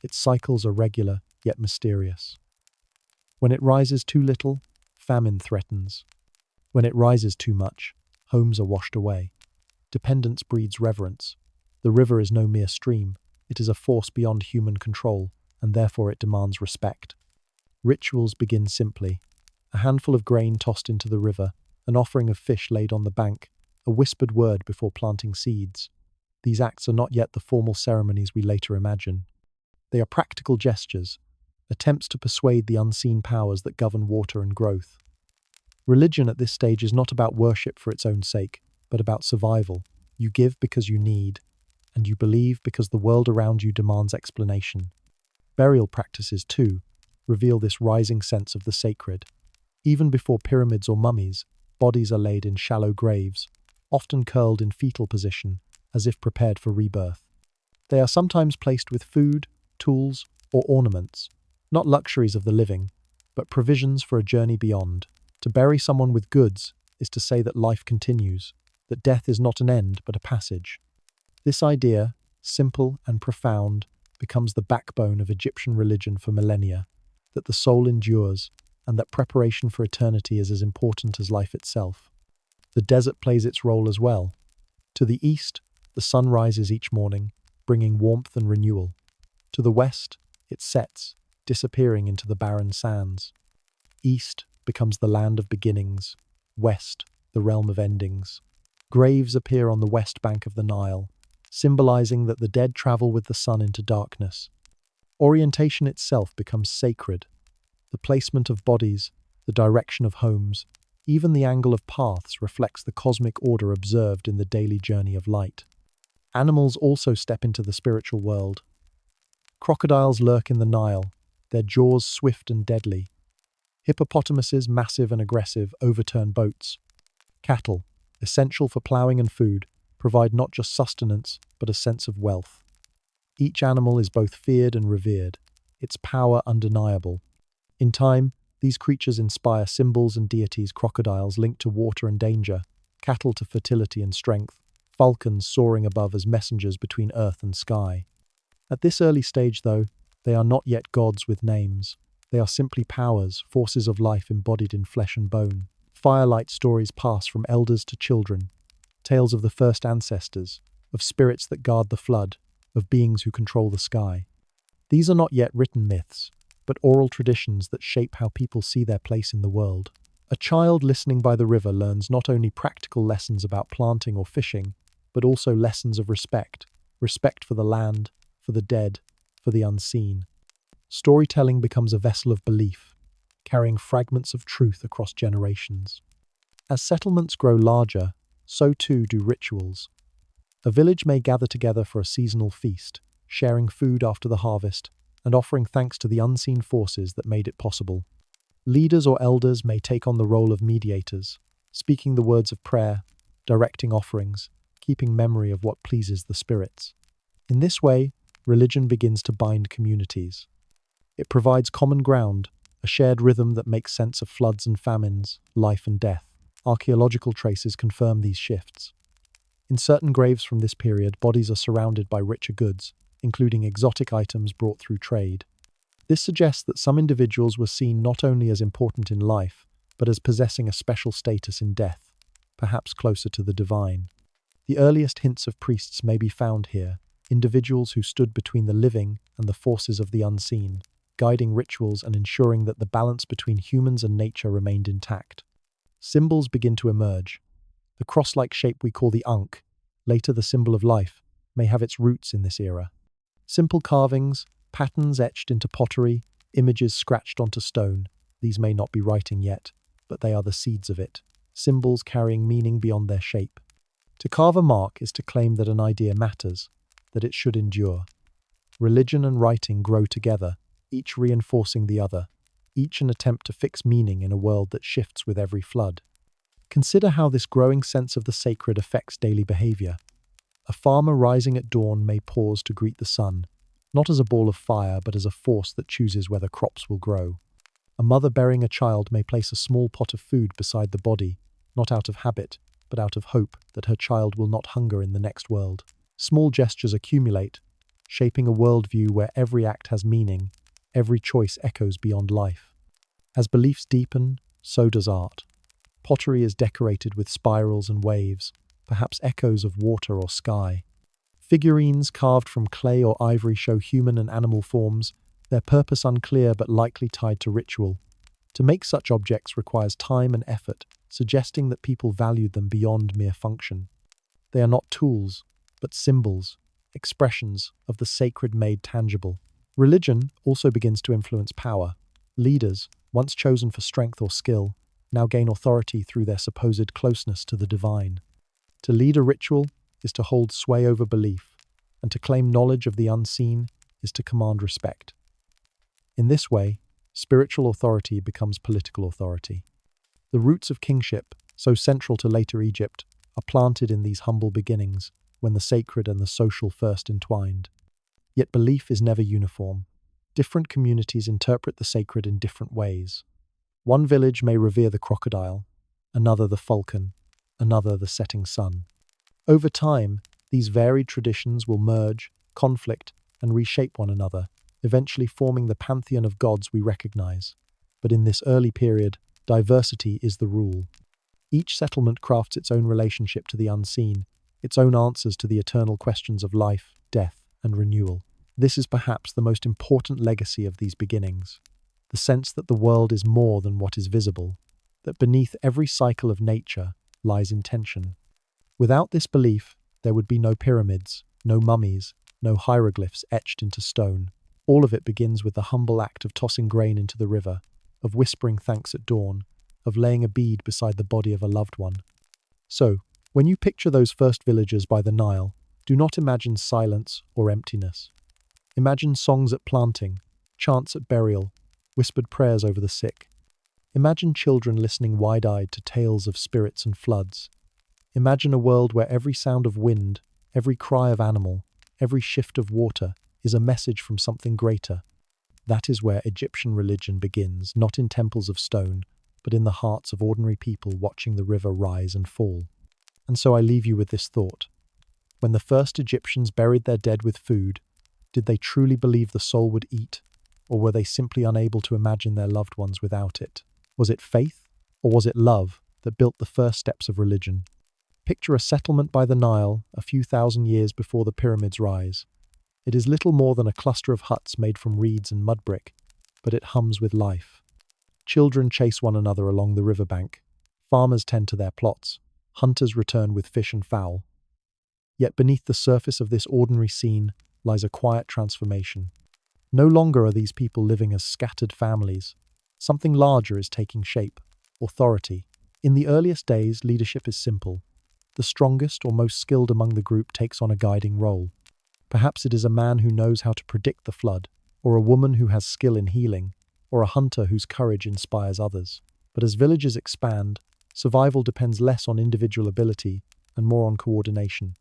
Its cycles are regular, yet mysterious. When it rises too little, famine threatens. When it rises too much, homes are washed away. Dependence breeds reverence. The river is no mere stream. It is a force beyond human control, and therefore it demands respect. Rituals begin simply. A handful of grain tossed into the river, an offering of fish laid on the bank, a whispered word before planting seeds. These acts are not yet the formal ceremonies we later imagine. They are practical gestures, attempts to persuade the unseen powers that govern water and growth. Religion at this stage is not about worship for its own sake, but about survival. You give because you need, and you believe because the world around you demands explanation. Burial practices, too, reveal this rising sense of the sacred. Even before pyramids or mummies, bodies are laid in shallow graves, often curled in fetal position, as if prepared for rebirth. They are sometimes placed with food, tools, or ornaments, not luxuries of the living, but provisions for a journey beyond. To bury someone with goods is to say that life continues, that death is not an end but a passage. This idea, simple and profound, becomes the backbone of Egyptian religion for millennia, that the soul endures, and that preparation for eternity is as important as life itself. The desert plays its role as well. To the east, the sun rises each morning, bringing warmth and renewal. To the west, it sets, disappearing into the barren sands. East becomes the land of beginnings, west, the realm of endings. Graves appear on the west bank of the Nile, symbolizing that the dead travel with the sun into darkness. Orientation itself becomes sacred. The placement of bodies, the direction of homes, even the angle of paths reflects the cosmic order observed in the daily journey of light. Animals also step into the spiritual world. Crocodiles lurk in the Nile, their jaws swift and deadly. Hippopotamuses, massive and aggressive, overturn boats. Cattle, essential for ploughing and food, provide not just sustenance, but a sense of wealth. Each animal is both feared and revered, its power undeniable. In time, these creatures inspire symbols and deities: crocodiles linked to water and danger, cattle to fertility and strength, falcons soaring above as messengers between earth and sky. At this early stage, though, they are not yet gods with names. They are simply powers, forces of life embodied in flesh and bone. Firelight stories pass from elders to children, tales of the first ancestors, of spirits that guard the flood, of beings who control the sky. These are not yet written myths, but oral traditions that shape how people see their place in the world. A child listening by the river learns not only practical lessons about planting or fishing, but also lessons of respect for the land, for the dead, for the unseen. Storytelling becomes a vessel of belief, carrying fragments of truth across generations. As settlements grow larger, so too do rituals. A village may gather together for a seasonal feast, sharing food after the harvest, and offering thanks to the unseen forces that made it possible. Leaders or elders may take on the role of mediators, speaking the words of prayer, directing offerings, keeping memory of what pleases the spirits. In this way, religion begins to bind communities. It provides common ground, a shared rhythm that makes sense of floods and famines, life and death. Archaeological traces confirm these shifts. In certain graves from this period, bodies are surrounded by richer goods, including exotic items brought through trade. This suggests that some individuals were seen not only as important in life, but as possessing a special status in death, perhaps closer to the divine. The earliest hints of priests may be found here, individuals who stood between the living and the forces of the unseen, guiding rituals and ensuring that the balance between humans and nature remained intact. Symbols begin to emerge. The cross-like shape we call the Ankh, later the symbol of life, may have its roots in this era. Simple carvings, patterns etched into pottery, images scratched onto stone, these may not be writing yet, but they are the seeds of it, symbols carrying meaning beyond their shape. To carve a mark is to claim that an idea matters, that it should endure. Religion and writing grow together, each reinforcing the other, each an attempt to fix meaning in a world that shifts with every flood. Consider how this growing sense of the sacred affects daily behavior. A farmer rising at dawn may pause to greet the sun, not as a ball of fire, but as a force that chooses whether crops will grow. A mother bearing a child may place a small pot of food beside the body, not out of habit, but out of hope that her child will not hunger in the next world. Small gestures accumulate, shaping a worldview where every act has meaning, every choice echoes beyond life. As beliefs deepen, so does art. Pottery is decorated with spirals and waves, perhaps echoes of water or sky. Figurines carved from clay or ivory show human and animal forms, their purpose unclear but likely tied to ritual. To make such objects requires time and effort, suggesting that people valued them beyond mere function. They are not tools, but symbols, expressions of the sacred made tangible. Religion also begins to influence power. Leaders, once chosen for strength or skill, now gain authority through their supposed closeness to the divine. To lead a ritual is to hold sway over belief, and to claim knowledge of the unseen is to command respect. In this way, spiritual authority becomes political authority. The roots of kingship, so central to later Egypt, are planted in these humble beginnings, when the sacred and the social first entwined. Yet belief is never uniform. Different communities interpret the sacred in different ways. One village may revere the crocodile, another the falcon, another the setting sun. Over time, these varied traditions will merge, conflict, and reshape one another, eventually forming the pantheon of gods we recognize. But in this early period, diversity is the rule. Each settlement crafts its own relationship to the unseen, its own answers to the eternal questions of life, death, and renewal. This is perhaps the most important legacy of these beginnings. The sense that the world is more than what is visible, that beneath every cycle of nature lies intention. Without this belief, there would be no pyramids, no mummies, no hieroglyphs etched into stone. All of it begins with the humble act of tossing grain into the river, of whispering thanks at dawn, of laying a bead beside the body of a loved one. So, when you picture those first villagers by the Nile, do not imagine silence or emptiness. Imagine songs at planting, chants at burial, whispered prayers over the sick. Imagine children listening wide-eyed to tales of spirits and floods. Imagine a world where every sound of wind, every cry of animal, every shift of water is a message from something greater. That is where Egyptian religion begins, not in temples of stone, but in the hearts of ordinary people watching the river rise and fall. And so I leave you with this thought. When the first Egyptians buried their dead with food, did they truly believe the soul would eat, or were they simply unable to imagine their loved ones without it? Was it faith, or was it love, that built the first steps of religion? Picture a settlement by the Nile a few thousand years before the pyramids rise. It is little more than a cluster of huts made from reeds and mud brick, but it hums with life. Children chase one another along the riverbank. Farmers tend to their plots. Hunters return with fish and fowl. Yet beneath the surface of this ordinary scene lies a quiet transformation. No longer are these people living as scattered families. Something larger is taking shape: authority. In the earliest days, leadership is simple. The strongest or most skilled among the group takes on a guiding role. Perhaps it is a man who knows how to predict the flood, or a woman who has skill in healing, or a hunter whose courage inspires others. But as villages expand, survival depends less on individual ability and more on coordination.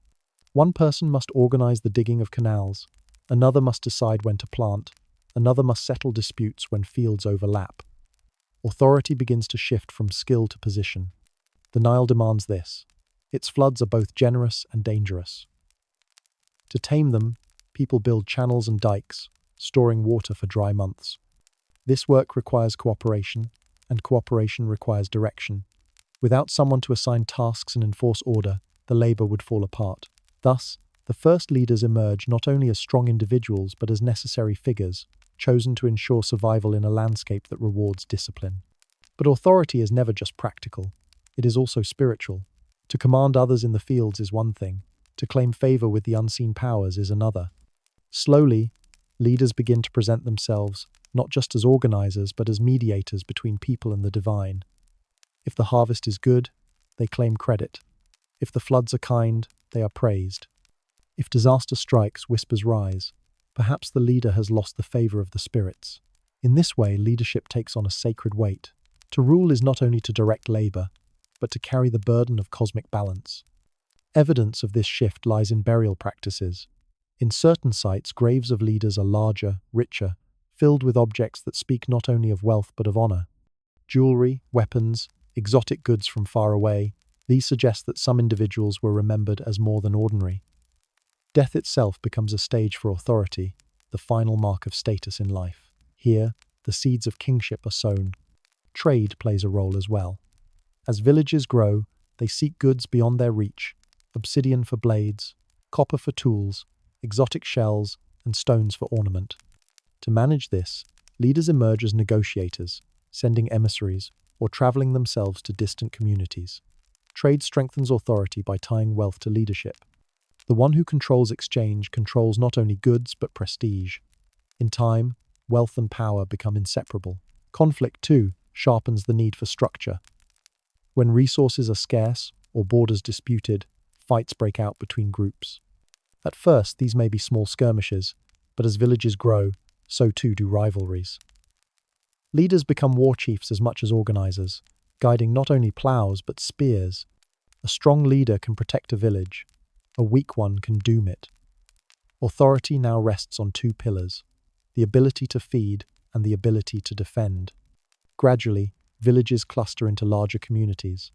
One person must organize the digging of canals, another must decide when to plant, another must settle disputes when fields overlap. Authority begins to shift from skill to position. The Nile demands this. Its floods are both generous and dangerous. To tame them, people build channels and dikes, storing water for dry months. This work requires cooperation, and cooperation requires direction. Without someone to assign tasks and enforce order, the labor would fall apart. Thus, the first leaders emerge not only as strong individuals but as necessary figures, chosen to ensure survival in a landscape that rewards discipline. But authority is never just practical. It is also spiritual. To command others in the fields is one thing. To claim favor with the unseen powers is another. Slowly, leaders begin to present themselves not just as organizers but as mediators between people and the divine. If the harvest is good, they claim credit. If the floods are kind, they are praised. If disaster strikes, whispers rise. Perhaps the leader has lost the favor of the spirits. In this way, leadership takes on a sacred weight. To rule is not only to direct labor, but to carry the burden of cosmic balance. Evidence of this shift lies in burial practices. In certain sites, graves of leaders are larger, richer, filled with objects that speak not only of wealth but of honor. Jewelry, weapons, exotic goods from far away, these suggest that some individuals were remembered as more than ordinary. Death itself becomes a stage for authority, the final mark of status in life. Here, the seeds of kingship are sown. Trade plays a role as well. As villages grow, they seek goods beyond their reach: obsidian for blades, copper for tools, exotic shells, and stones for ornament. To manage this, leaders emerge as negotiators, sending emissaries or traveling themselves to distant communities. Trade strengthens authority by tying wealth to leadership. The one who controls exchange controls not only goods but prestige. In time, wealth and power become inseparable. Conflict, too, sharpens the need for structure. When resources are scarce or borders disputed, fights break out between groups. At first, these may be small skirmishes, but as villages grow, so too do rivalries. Leaders become war chiefs as much as organizers, guiding not only plows but spears. A strong leader can protect a village. A weak one can doom it. Authority now rests on two pillars: the ability to feed and the ability to defend. Gradually, villages cluster into larger communities.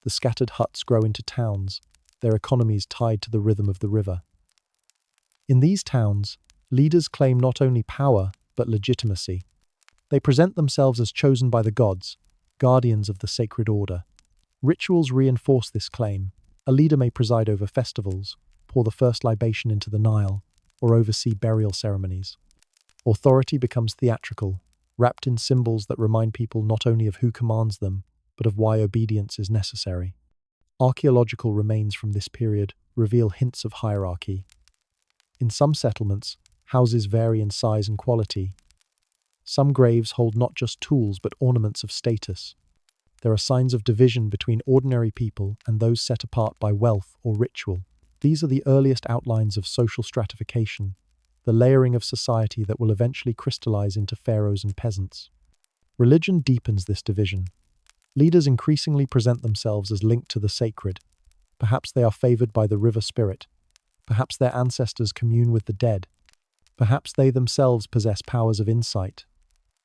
The scattered huts grow into towns, their economies tied to the rhythm of the river. In these towns, leaders claim not only power but legitimacy. They present themselves as chosen by the gods, guardians of the sacred order. Rituals reinforce this claim. A leader may preside over festivals, pour the first libation into the Nile, or oversee burial ceremonies. Authority becomes theatrical, wrapped in symbols that remind people not only of who commands them, but of why obedience is necessary. Archaeological remains from this period reveal hints of hierarchy. In some settlements, houses vary in size and quality. Some graves hold not just tools but ornaments of status. There are signs of division between ordinary people and those set apart by wealth or ritual. These are the earliest outlines of social stratification, the layering of society that will eventually crystallize into pharaohs and peasants. Religion deepens this division. Leaders increasingly present themselves as linked to the sacred. Perhaps they are favored by the river spirit. Perhaps their ancestors commune with the dead. Perhaps they themselves possess powers of insight.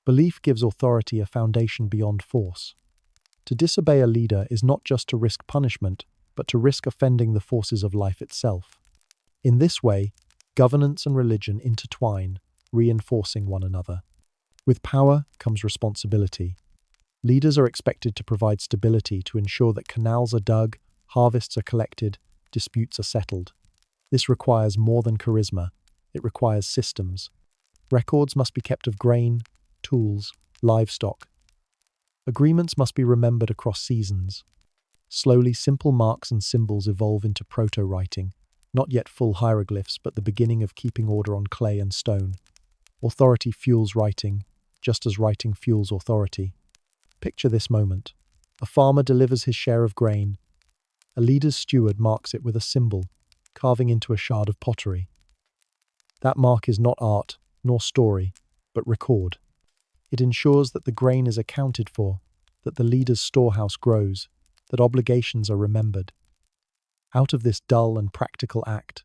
Belief gives authority a foundation beyond force. To disobey a leader is not just to risk punishment, but to risk offending the forces of life itself. In this way, governance and religion intertwine, reinforcing one another. With power comes responsibility. Leaders are expected to provide stability to ensure that canals are dug, harvests are collected, disputes are settled. This requires more than charisma. It requires systems. Records must be kept of grain, tools, livestock. Agreements must be remembered across seasons. Slowly, simple marks and symbols evolve into proto-writing, not yet full hieroglyphs, but the beginning of keeping order on clay and stone. Authority fuels writing, just as writing fuels authority. Picture this moment. A farmer delivers his share of grain. A leader's steward marks it with a symbol, carving into a shard of pottery. That mark is not art, nor story, but record. It ensures that the grain is accounted for, that the leader's storehouse grows, that obligations are remembered. Out of this dull and practical act,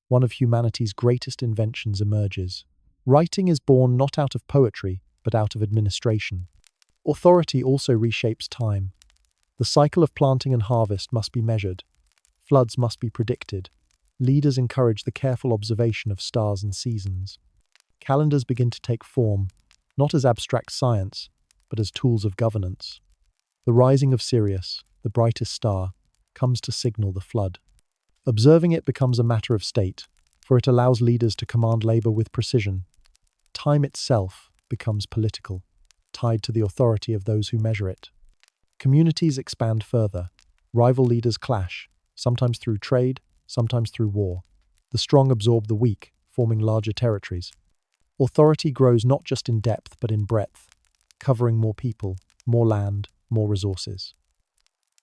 one of humanity's greatest inventions emerges. Writing is born not out of poetry, but out of administration. Authority also reshapes time. The cycle of planting and harvest must be measured. Floods must be predicted. Leaders encourage the careful observation of stars and seasons. Calendars begin to take form, not as abstract science, but as tools of governance. The rising of Sirius, the brightest star, comes to signal the flood. Observing it becomes a matter of state, for it allows leaders to command labor with precision. Time itself becomes political, tied to the authority of those who measure it. Communities expand further. Rival leaders clash, sometimes through trade, sometimes through war. The strong absorb the weak, forming larger territories. Authority grows not just in depth but in breadth, covering more people, more land, more resources.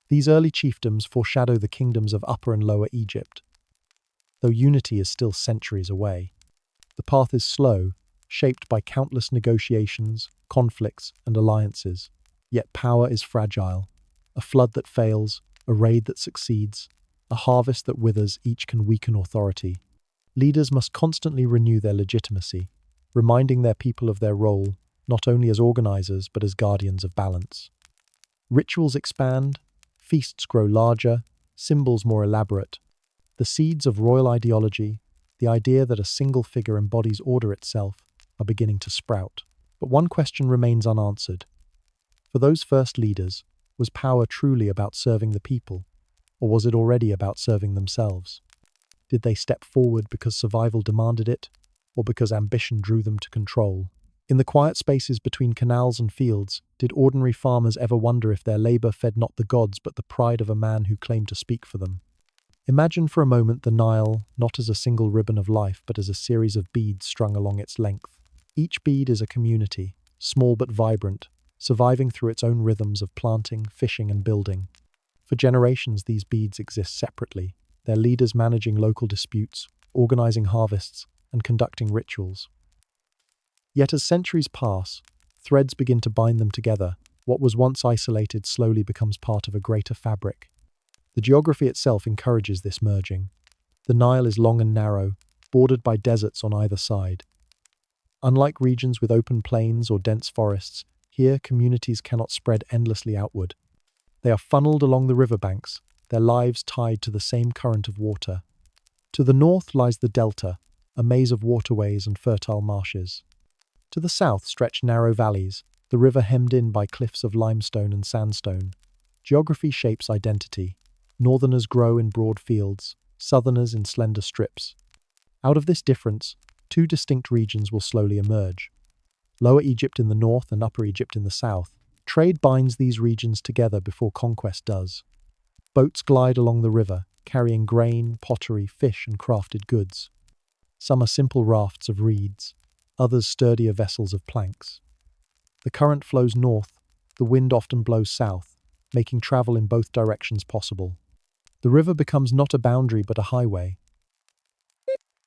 These early chiefdoms foreshadow the kingdoms of Upper and Lower Egypt. Though unity is still centuries away, the path is slow, shaped by countless negotiations, conflicts, and alliances. Yet power is fragile. A flood that fails, a raid that succeeds, a harvest that withers, each can weaken authority. Leaders must constantly renew their legitimacy, reminding their people of their role, not only as organizers but as guardians of balance. Rituals expand, feasts grow larger, symbols more elaborate. The seeds of royal ideology, the idea that a single figure embodies order itself, are beginning to sprout. But one question remains unanswered. For those first leaders, was power truly about serving the people, or was it already about serving themselves? Did they step forward because survival demanded it, or because ambition drew them to control? In the quiet spaces between canals and fields, did ordinary farmers ever wonder if their labor fed not the gods but the pride of a man who claimed to speak for them? Imagine for a moment the Nile, not as a single ribbon of life, but as a series of beads strung along its length. Each bead is a community, small but vibrant, surviving through its own rhythms of planting, fishing, and building. For generations, these beads exist separately, their leaders managing local disputes, organizing harvests, and conducting rituals. Yet as centuries pass, threads begin to bind them together. What was once isolated slowly becomes part of a greater fabric. The geography itself encourages this merging. The Nile is long and narrow, bordered by deserts on either side. Unlike regions with open plains or dense forests, here communities cannot spread endlessly outward. They are funneled along the riverbanks, their lives tied to the same current of water. To the north lies the delta, a maze of waterways and fertile marshes. To the south stretch narrow valleys, the river hemmed in by cliffs of limestone and sandstone. Geography shapes identity. Northerners grow in broad fields, southerners in slender strips. Out of this difference, two distinct regions will slowly emerge. Lower Egypt in the north and Upper Egypt in the south. Trade binds these regions together before conquest does. Boats glide along the river, carrying grain, pottery, fish, and crafted goods. Some are simple rafts of reeds, others sturdier vessels of planks. The current flows north, the wind often blows south, making travel in both directions possible. The river becomes not a boundary but a highway.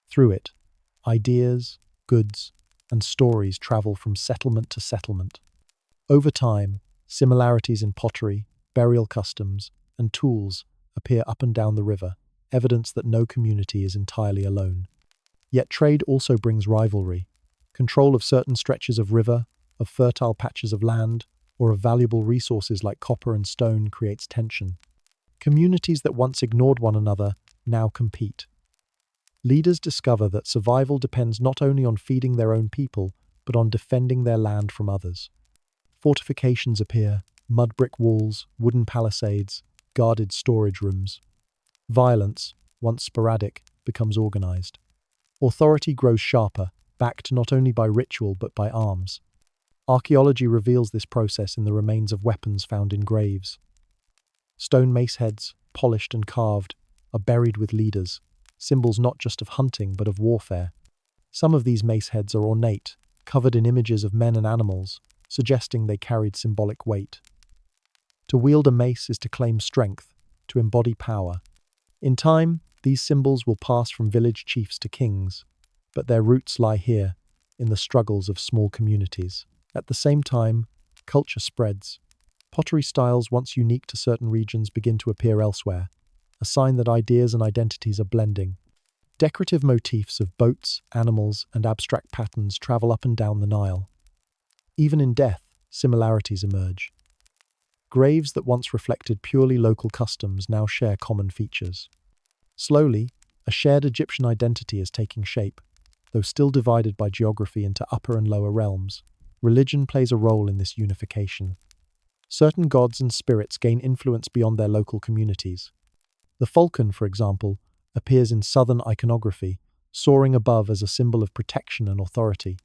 Through it, ideas, goods, and stories travel from settlement to settlement. Over time, similarities in pottery, burial customs, and tools appear up and down the river, evidence that no community is entirely alone. Yet trade also brings rivalry. Control of certain stretches of river, of fertile patches of land, or of valuable resources like copper and stone creates tension. Communities that once ignored one another now compete. Leaders discover that survival depends not only on feeding their own people, but on defending their land from others. Fortifications appear, mud brick walls, wooden palisades, guarded storage rooms. Violence, once sporadic, becomes organized. Authority grows sharper, backed not only by ritual but by arms. Archaeology reveals this process in the remains of weapons found in graves. Stone mace heads, polished and carved, are buried with leaders, symbols not just of hunting but of warfare. Some of these mace heads are ornate, covered in images of men and animals, suggesting they carried symbolic weight. To wield a mace is to claim strength, to embody power. In time, these symbols will pass from village chiefs to kings, but their roots lie here, in the struggles of small communities. At the same time, culture spreads. Pottery styles once unique to certain regions begin to appear elsewhere, a sign that ideas and identities are blending. Decorative motifs of boats, animals, and abstract patterns travel up and down the Nile. Even in death, similarities emerge. Graves that once reflected purely local customs now share common features. Slowly, a shared Egyptian identity is taking shape, though still divided by geography into upper and lower realms. Religion plays a role in this unification. Certain gods and spirits gain influence beyond their local communities. The falcon, for example, appears in southern iconography, soaring above as a symbol of protection and authority.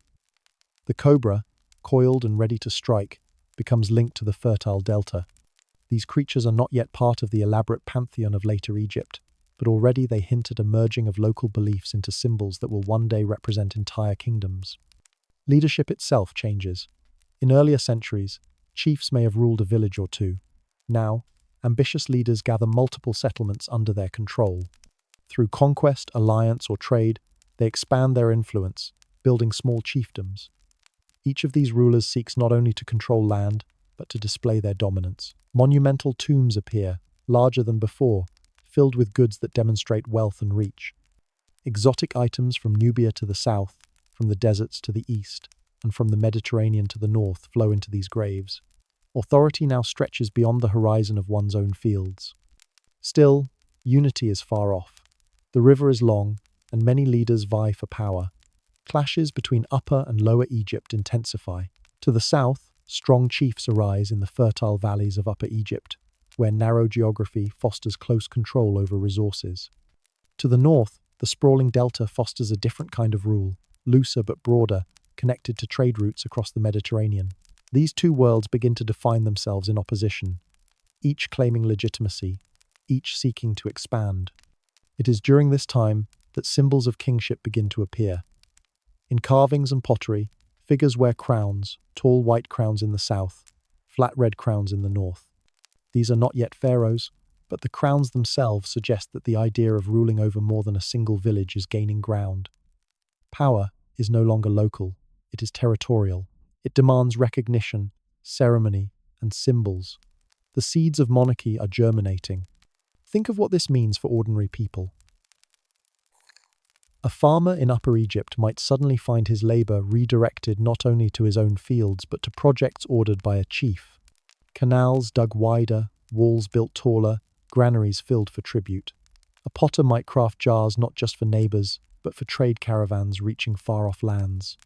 The cobra, coiled and ready to strike, becomes linked to the fertile delta. These creatures are not yet part of the elaborate pantheon of later Egypt, but already they hint at a merging of local beliefs into symbols that will one day represent entire kingdoms. Leadership itself changes. In earlier centuries, chiefs may have ruled a village or two. Now, ambitious leaders gather multiple settlements under their control. Through conquest, alliance, or trade, they expand their influence, building small chiefdoms. Each of these rulers seeks not only to control land, but to display their dominance. Monumental tombs appear, larger than before, filled with goods that demonstrate wealth and reach. Exotic items from Nubia to the south, from the deserts to the east, and from the Mediterranean to the north flow into these graves. Authority now stretches beyond the horizon of one's own fields. Still, unity is far off. The river is long, and many leaders vie for power. Clashes between Upper and Lower Egypt intensify. To the south, strong chiefs arise in the fertile valleys of Upper Egypt, where narrow geography fosters close control over resources. To the north, the sprawling delta fosters a different kind of rule, looser but broader, connected to trade routes across the Mediterranean. These two worlds begin to define themselves in opposition, each claiming legitimacy, each seeking to expand. It is during this time that symbols of kingship begin to appear. In carvings and pottery, Figures wear crowns, tall white crowns in the south, flat red crowns in the north. These are not yet pharaohs, but the crowns themselves suggest that the idea of ruling over more than a single village is gaining ground. Power is no longer local, it is territorial. It demands recognition, ceremony, and symbols. The seeds of monarchy are germinating. Think of what this means for ordinary people. A farmer in Upper Egypt might suddenly find his labor redirected not only to his own fields but to projects ordered by a chief. Canals dug wider, walls built taller, granaries filled for tribute. A potter might craft jars not just for neighbors, but for trade caravans reaching far-off lands.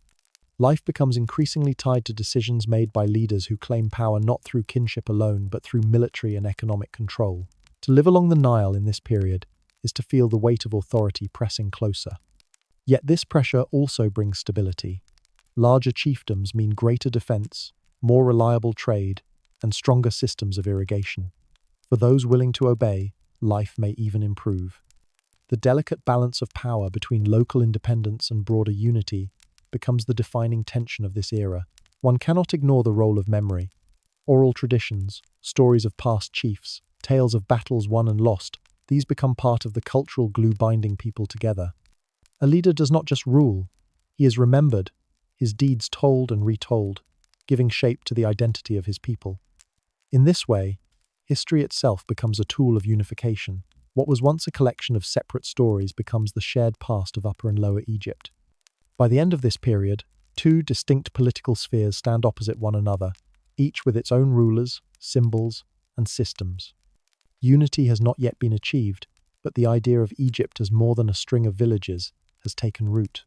Life becomes increasingly tied to decisions made by leaders who claim power not through kinship alone but through military and economic control. To live along the Nile in this period is to feel the weight of authority pressing closer. Yet this pressure also brings stability. Larger chiefdoms mean greater defense, more reliable trade, and stronger systems of irrigation. For those willing to obey, life may even improve. The delicate balance of power between local independence and broader unity becomes the defining tension of this era. One cannot ignore the role of memory. Oral traditions, stories of past chiefs, tales of battles won and lost, these become part of the cultural glue binding people together. A leader does not just rule, he is remembered, his deeds told and retold, giving shape to the identity of his people. In this way, history itself becomes a tool of unification. What was once a collection of separate stories becomes the shared past of Upper and Lower Egypt. By the end of this period, two distinct political spheres stand opposite one another, each with its own rulers, symbols, and systems. Unity has not yet been achieved, but the idea of Egypt as more than a string of villages has taken root.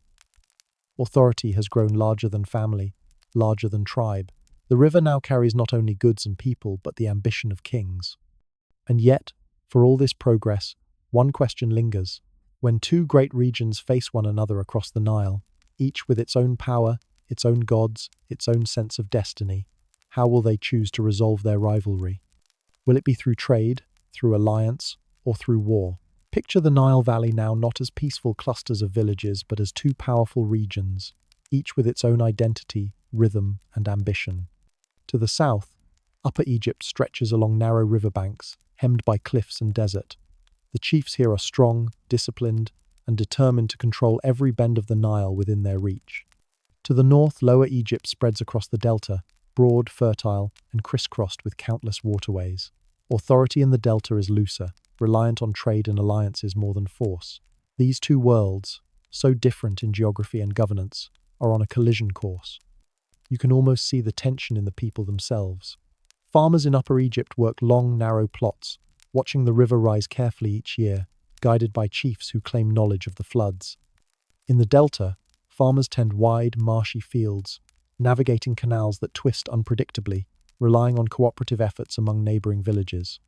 Authority has grown larger than family, larger than tribe. The river now carries not only goods and people, but the ambition of kings. And yet, for all this progress, one question lingers. When two great regions face one another across the Nile, each with its own power, its own gods, its own sense of destiny, how will they choose to resolve their rivalry? Will it be through trade, through alliance, or through war? Picture the Nile Valley now not as peaceful clusters of villages, but as two powerful regions, each with its own identity, rhythm, and ambition. To the south, Upper Egypt stretches along narrow riverbanks, hemmed by cliffs and desert. The chiefs here are strong, disciplined, and determined to control every bend of the Nile within their reach. To the north, Lower Egypt spreads across the delta, broad, fertile, and crisscrossed with countless waterways. Authority in the delta is looser, reliant on trade and alliances more than force. These two worlds, so different in geography and governance, are on a collision course. You can almost see the tension in the people themselves. Farmers in Upper Egypt work long, narrow plots, watching the river rise carefully each year, guided by chiefs who claim knowledge of the floods. In the delta, farmers tend wide, marshy fields, navigating canals that twist unpredictably, relying on cooperative efforts among neighboring villages.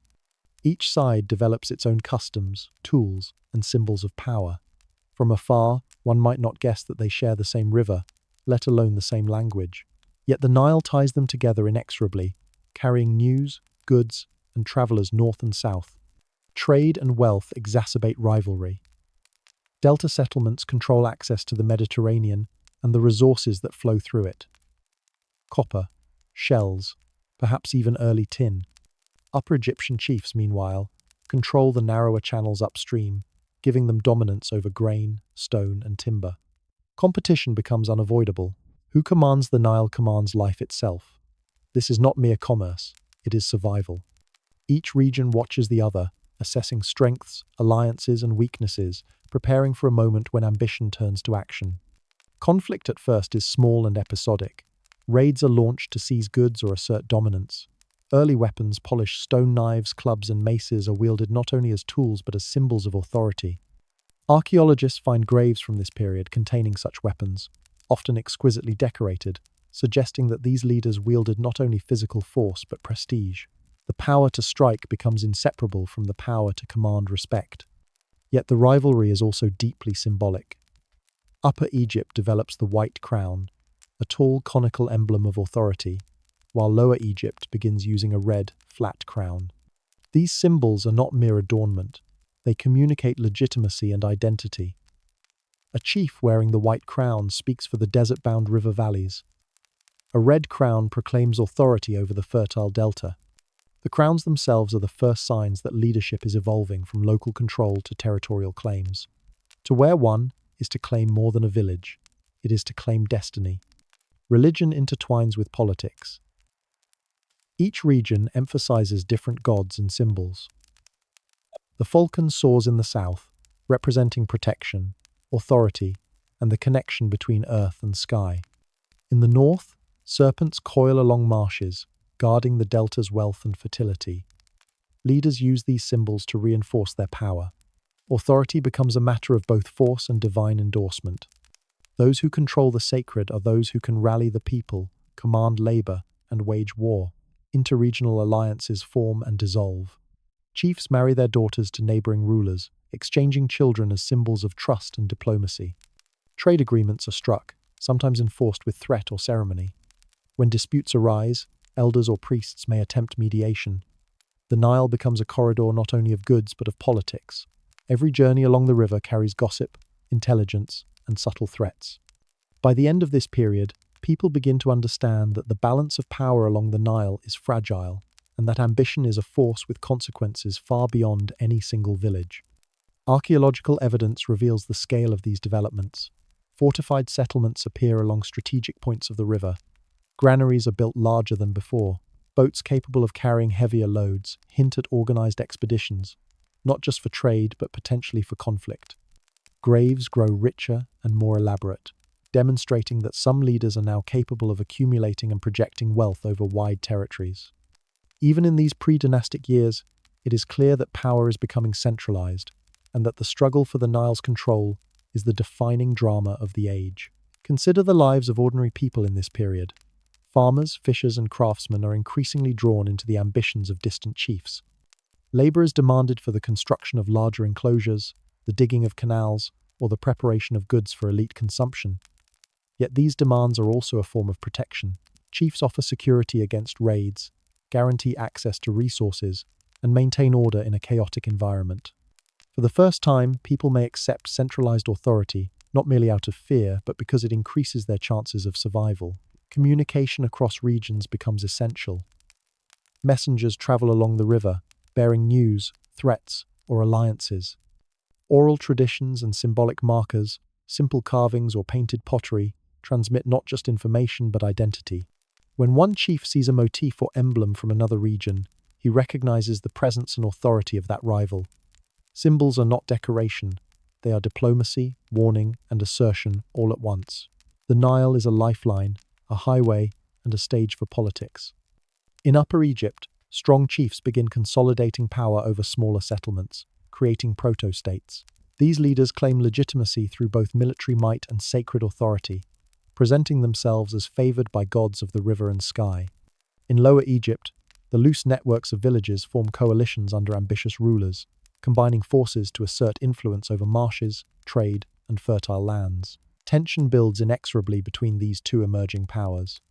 Each side develops its own customs, tools, and symbols of power. From afar, one might not guess that they share the same river, let alone the same language. Yet the Nile ties them together inexorably, carrying news, goods, and travelers north and south. Trade and wealth exacerbate rivalry. Delta settlements control access to the Mediterranean and the resources that flow through it. Copper, shells, perhaps even early tin. Upper Egyptian chiefs, meanwhile, control the narrower channels upstream, giving them dominance over grain, stone, and timber. Competition becomes unavoidable. Who commands the Nile commands life itself. This is not mere commerce, it is survival. Each region watches the other, assessing strengths, alliances, and weaknesses, preparing for a moment when ambition turns to action. Conflict at first is small and episodic. Raids are launched to seize goods or assert dominance. Early weapons, polished stone knives, clubs, and maces are wielded not only as tools but as symbols of authority. Archaeologists find graves from this period containing such weapons, often exquisitely decorated, suggesting that these leaders wielded not only physical force but prestige. The power to strike becomes inseparable from the power to command respect. Yet the rivalry is also deeply symbolic. Upper Egypt develops the white crown, a tall conical emblem of authority, while Lower Egypt begins using a red, flat crown. These symbols are not mere adornment, they communicate legitimacy and identity. A chief wearing the white crown speaks for the desert-bound river valleys, A red crown proclaims authority over the fertile delta. The crowns themselves are the first signs that leadership is evolving from local control to territorial claims. To wear one is to claim more than a village. It is to claim destiny. Religion intertwines with politics. Each region emphasizes different gods and symbols. The falcon soars in the south, representing protection, authority, and the connection between earth and sky. In the north, serpents coil along marshes, guarding the delta's wealth and fertility. Leaders use these symbols to reinforce their power. Authority becomes a matter of both force and divine endorsement. Those who control the sacred are those who can rally the people, command labor, and wage war. Interregional alliances form and dissolve. Chiefs marry their daughters to neighboring rulers, exchanging children as symbols of trust and diplomacy. Trade agreements are struck, sometimes enforced with threat or ceremony. When disputes arise, elders or priests may attempt mediation. The Nile becomes a corridor not only of goods but of politics. Every journey along the river carries gossip, intelligence, and subtle threats. By the end of this period, people begin to understand that the balance of power along the Nile is fragile, and that ambition is a force with consequences far beyond any single village. Archaeological evidence reveals the scale of these developments. Fortified settlements appear along strategic points of the river. Granaries are built larger than before. Boats capable of carrying heavier loads hint at organized expeditions, not just for trade but potentially for conflict. Graves grow richer and more elaborate, demonstrating that some leaders are now capable of accumulating and projecting wealth over wide territories. Even in these pre-dynastic years, it is clear that power is becoming centralized, and that the struggle for the Nile's control is the defining drama of the age. Consider the lives of ordinary people in this period. Farmers, fishers, and craftsmen are increasingly drawn into the ambitions of distant chiefs. Labor is demanded for the construction of larger enclosures, the digging of canals, or the preparation of goods for elite consumption. Yet these demands are also a form of protection. Chiefs offer security against raids, guarantee access to resources, and maintain order in a chaotic environment. For the first time, people may accept centralized authority, not merely out of fear, but because it increases their chances of survival. Communication across regions becomes essential. Messengers travel along the river, bearing news, threats, or alliances. Oral traditions and symbolic markers, simple carvings or painted pottery, transmit not just information but identity. When one chief sees a motif or emblem from another region, he recognizes the presence and authority of that rival. Symbols are not decoration, they are diplomacy, warning, and assertion all at once. The Nile is a lifeline, a highway, and a stage for politics. In Upper Egypt, strong chiefs begin consolidating power over smaller settlements, creating proto-states. These leaders claim legitimacy through both military might and sacred authority, presenting themselves as favored by gods of the river and sky. In Lower Egypt, the loose networks of villages form coalitions under ambitious rulers, combining forces to assert influence over marshes, trade, and fertile lands. Tension builds inexorably between these two emerging powers.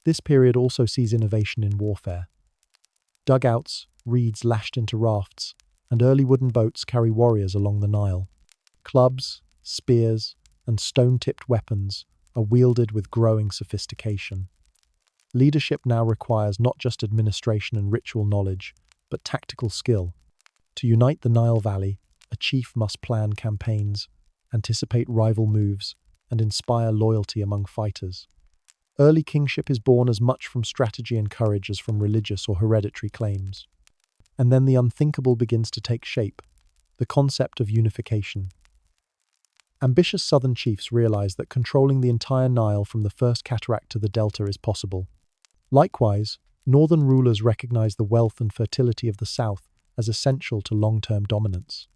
This period also sees innovation in warfare. Dugouts, reeds lashed into rafts, and early wooden boats carry warriors along the Nile. Clubs, spears, and stone-tipped weapons are wielded with growing sophistication. Leadership now requires not just administration and ritual knowledge, but tactical skill. To unite the Nile Valley, a chief must plan campaigns, anticipate rival moves, and inspire loyalty among fighters. Early kingship is born as much from strategy and courage as from religious or hereditary claims. And then the unthinkable begins to take shape, the concept of unification. Ambitious southern chiefs realize that controlling the entire Nile from the first cataract to the delta is possible. Likewise, northern rulers recognize the wealth and fertility of the south as essential to long-term dominance.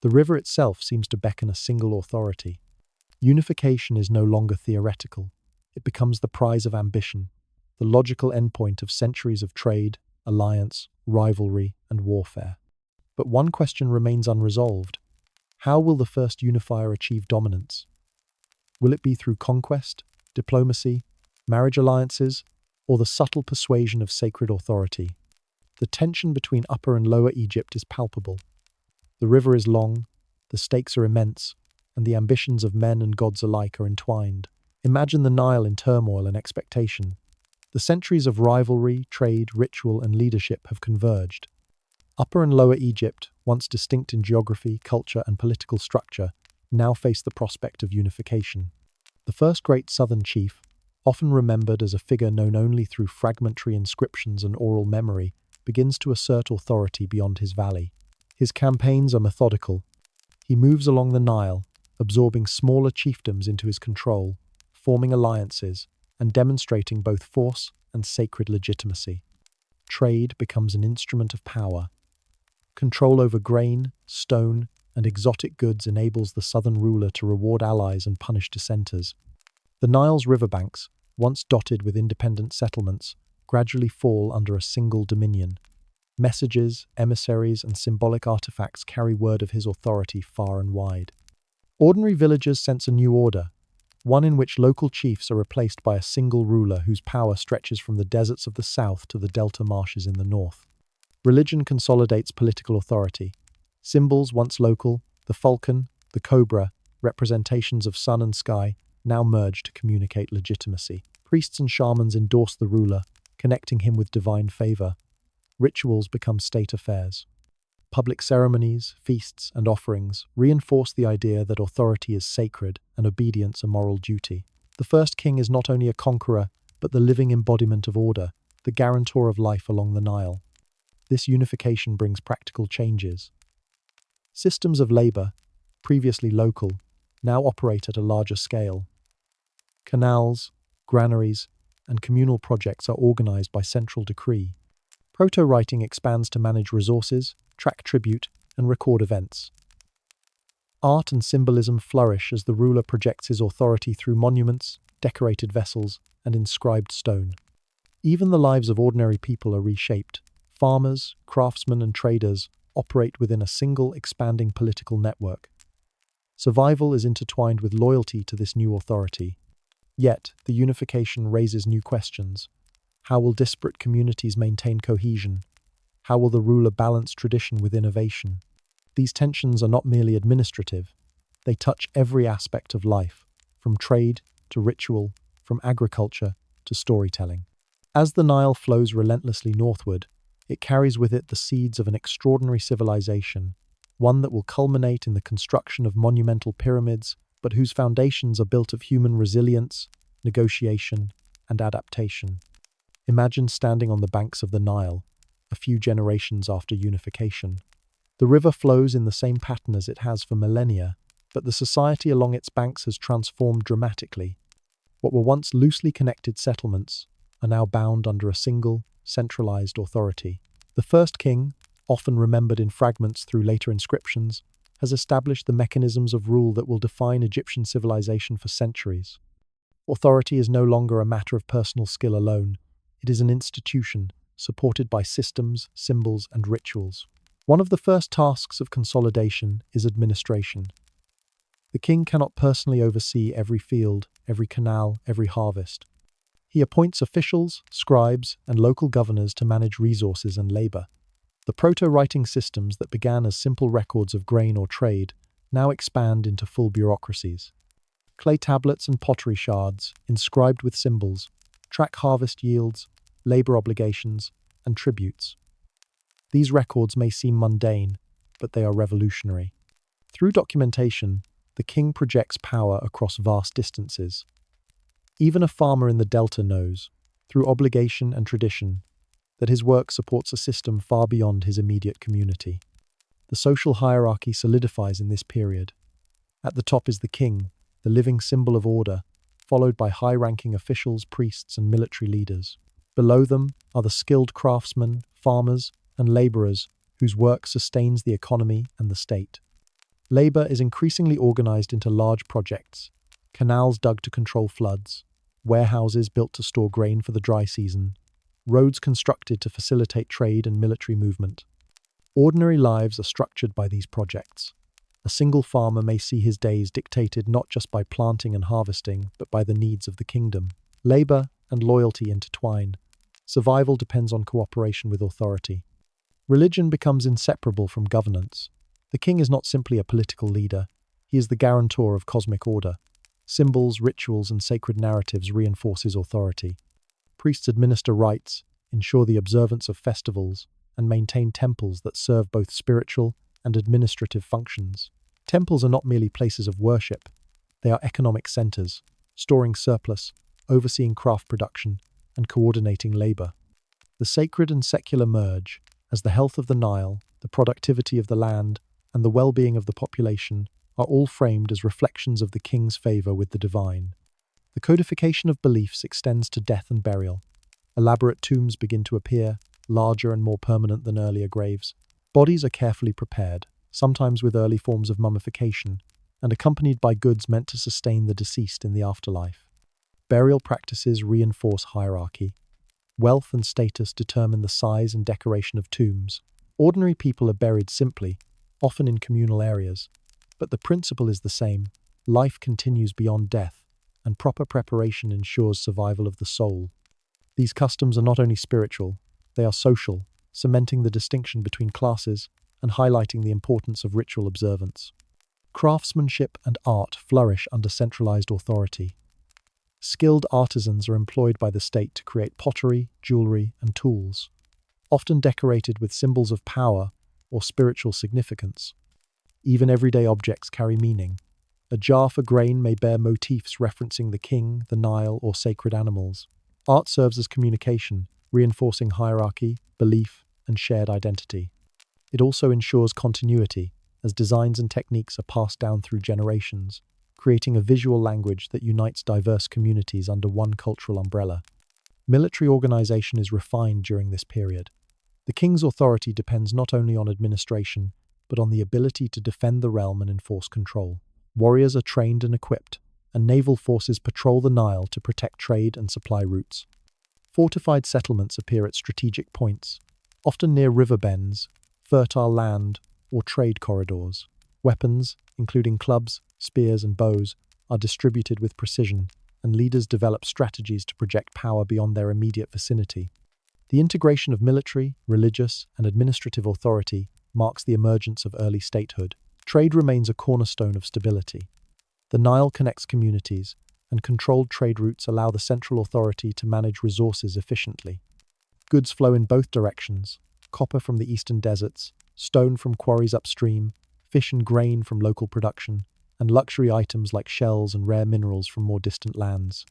The river itself seems to beckon a single authority. Unification is no longer theoretical. It becomes the prize of ambition, the logical endpoint of centuries of trade, alliance, rivalry, and warfare. But one question remains unresolved. How will the first unifier achieve dominance? Will it be through conquest, diplomacy, marriage alliances, or the subtle persuasion of sacred authority? The tension between Upper and Lower Egypt is palpable. The river is long, the stakes are immense, and the ambitions of men and gods alike are entwined. Imagine the Nile in turmoil and expectation, The centuries of rivalry, trade, ritual, and leadership have converged. Upper and Lower Egypt, once distinct in geography, culture, and political structure, now face the prospect of unification. The first great southern chief, often remembered as a figure known only through fragmentary inscriptions and oral memory, begins to assert authority beyond his valley. His campaigns are methodical. He moves along the Nile, absorbing smaller chiefdoms into his control, forming alliances, and demonstrating both force and sacred legitimacy. Trade becomes an instrument of power. Control over grain, stone, and exotic goods enables the southern ruler to reward allies and punish dissenters. The Nile's riverbanks, once dotted with independent settlements, gradually fall under a single dominion. Messages, emissaries, and symbolic artifacts carry word of his authority far and wide. Ordinary villagers sense a new order, one in which local chiefs are replaced by a single ruler whose power stretches from the deserts of the south to the delta marshes in the north. Religion consolidates political authority. Symbols once local, the falcon, the cobra, representations of sun and sky, now merge to communicate legitimacy. Priests and shamans endorse the ruler, connecting him with divine favor. Rituals become state affairs. Public ceremonies, feasts, and offerings reinforce the idea that authority is sacred and obedience a moral duty. The first king is not only a conqueror, but the living embodiment of order, the guarantor of life along the Nile. This unification brings practical changes. Systems of labor, previously local, now operate at a larger scale. Canals, granaries, and communal projects are organized by central decree. Proto-writing expands to manage resources, track tribute, and record events. Art and symbolism flourish as the ruler projects his authority through monuments, decorated vessels, and inscribed stone. Even the lives of ordinary people are reshaped. Farmers, craftsmen, and traders operate within a single expanding political network. Survival is intertwined with loyalty to this new authority. Yet, the unification raises new questions. How will disparate communities maintain cohesion? How will the ruler balance tradition with innovation? These tensions are not merely administrative. They touch every aspect of life, from trade to ritual, from agriculture to storytelling. As the Nile flows relentlessly northward, it carries with it the seeds of an extraordinary civilization, one that will culminate in the construction of monumental pyramids, but whose foundations are built of human resilience, negotiation, and adaptation. Imagine standing on the banks of the Nile, a few generations after unification. The river flows in the same pattern as it has for millennia, but the society along its banks has transformed dramatically. What were once loosely connected settlements are now bound under a single, centralized authority. The first king, often remembered in fragments through later inscriptions, has established the mechanisms of rule that will define Egyptian civilization for centuries. Authority is no longer a matter of personal skill alone. It is an institution, supported by systems, symbols, and rituals. One of the first tasks of consolidation is administration. The king cannot personally oversee every field, every canal, every harvest. He appoints officials, scribes, and local governors to manage resources and labor. The proto-writing systems that began as simple records of grain or trade now expand into full bureaucracies. Clay tablets and pottery shards, inscribed with symbols, track harvest yields, labor obligations, and tributes. These records may seem mundane, but they are revolutionary. Through documentation, the king projects power across vast distances. Even a farmer in the Delta knows, through obligation and tradition, that his work supports a system far beyond his immediate community. The social hierarchy solidifies in this period. At the top is the king, the living symbol of order, followed by high-ranking officials, priests, and military leaders. Below them are the skilled craftsmen, farmers, and laborers whose work sustains the economy and the state. Labor is increasingly organized into large projects: canals dug to control floods, warehouses built to store grain for the dry season, roads constructed to facilitate trade and military movement. Ordinary lives are structured by these projects. A single farmer may see his days dictated not just by planting and harvesting, but by the needs of the kingdom. Labor and loyalty intertwine. Survival depends on cooperation with authority. Religion becomes inseparable from governance. The king is not simply a political leader. He is the guarantor of cosmic order. Symbols, rituals, and sacred narratives reinforce his authority. Priests administer rites, ensure the observance of festivals, and maintain temples that serve both spiritual and administrative functions. Temples are not merely places of worship, they are economic centers, storing surplus, overseeing craft production, and coordinating labor. The sacred and secular merge, as the health of the Nile, the productivity of the land, and the well-being of the population are all framed as reflections of the king's favor with the divine. The codification of beliefs extends to death and burial. Elaborate tombs begin to appear, larger and more permanent than earlier graves. Bodies are carefully prepared, sometimes with early forms of mummification, and accompanied by goods meant to sustain the deceased in the afterlife. Burial practices reinforce hierarchy. Wealth and status determine the size and decoration of tombs. Ordinary people are buried simply, often in communal areas, but the principle is the same. Life continues beyond death, and proper preparation ensures survival of the soul. These customs are not only spiritual, they are social, cementing the distinction between classes and highlighting the importance of ritual observance. Craftsmanship and art flourish under centralized authority. Skilled artisans are employed by the state to create pottery, jewelry, and tools, often decorated with symbols of power or spiritual significance. Even everyday objects carry meaning. A jar for grain may bear motifs referencing the king, the Nile, or sacred animals. Art serves as communication, reinforcing hierarchy, belief, and shared identity. It also ensures continuity, as designs and techniques are passed down through generations, creating a visual language that unites diverse communities under one cultural umbrella. Military organization is refined during this period. The king's authority depends not only on administration, but on the ability to defend the realm and enforce control. Warriors are trained and equipped, and naval forces patrol the Nile to protect trade and supply routes. Fortified settlements appear at strategic points, often near river bends, fertile land, or trade corridors. Weapons, including clubs, spears, and bows, are distributed with precision, and leaders develop strategies to project power beyond their immediate vicinity. The integration of military, religious, and administrative authority marks the emergence of early statehood. Trade remains a cornerstone of stability. The Nile connects communities, and controlled trade routes allow the central authority to manage resources efficiently. Goods flow in both directions: copper from the eastern deserts, stone from quarries upstream, fish and grain from local production, and luxury items like shells and rare minerals from more distant lands.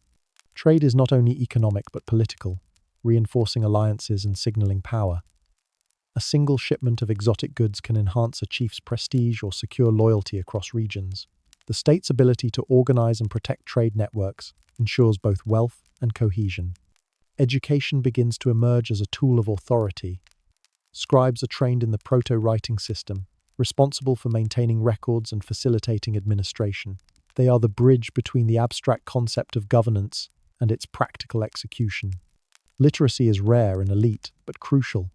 Trade is not only economic but political, reinforcing alliances and signaling power. A single shipment of exotic goods can enhance a chief's prestige or secure loyalty across regions. The state's ability to organize and protect trade networks ensures both wealth and cohesion. Education begins to emerge as a tool of authority. Scribes are trained in the proto-writing system, responsible for maintaining records and facilitating administration. They are the bridge between the abstract concept of governance and its practical execution. Literacy is rare and elite, but crucial.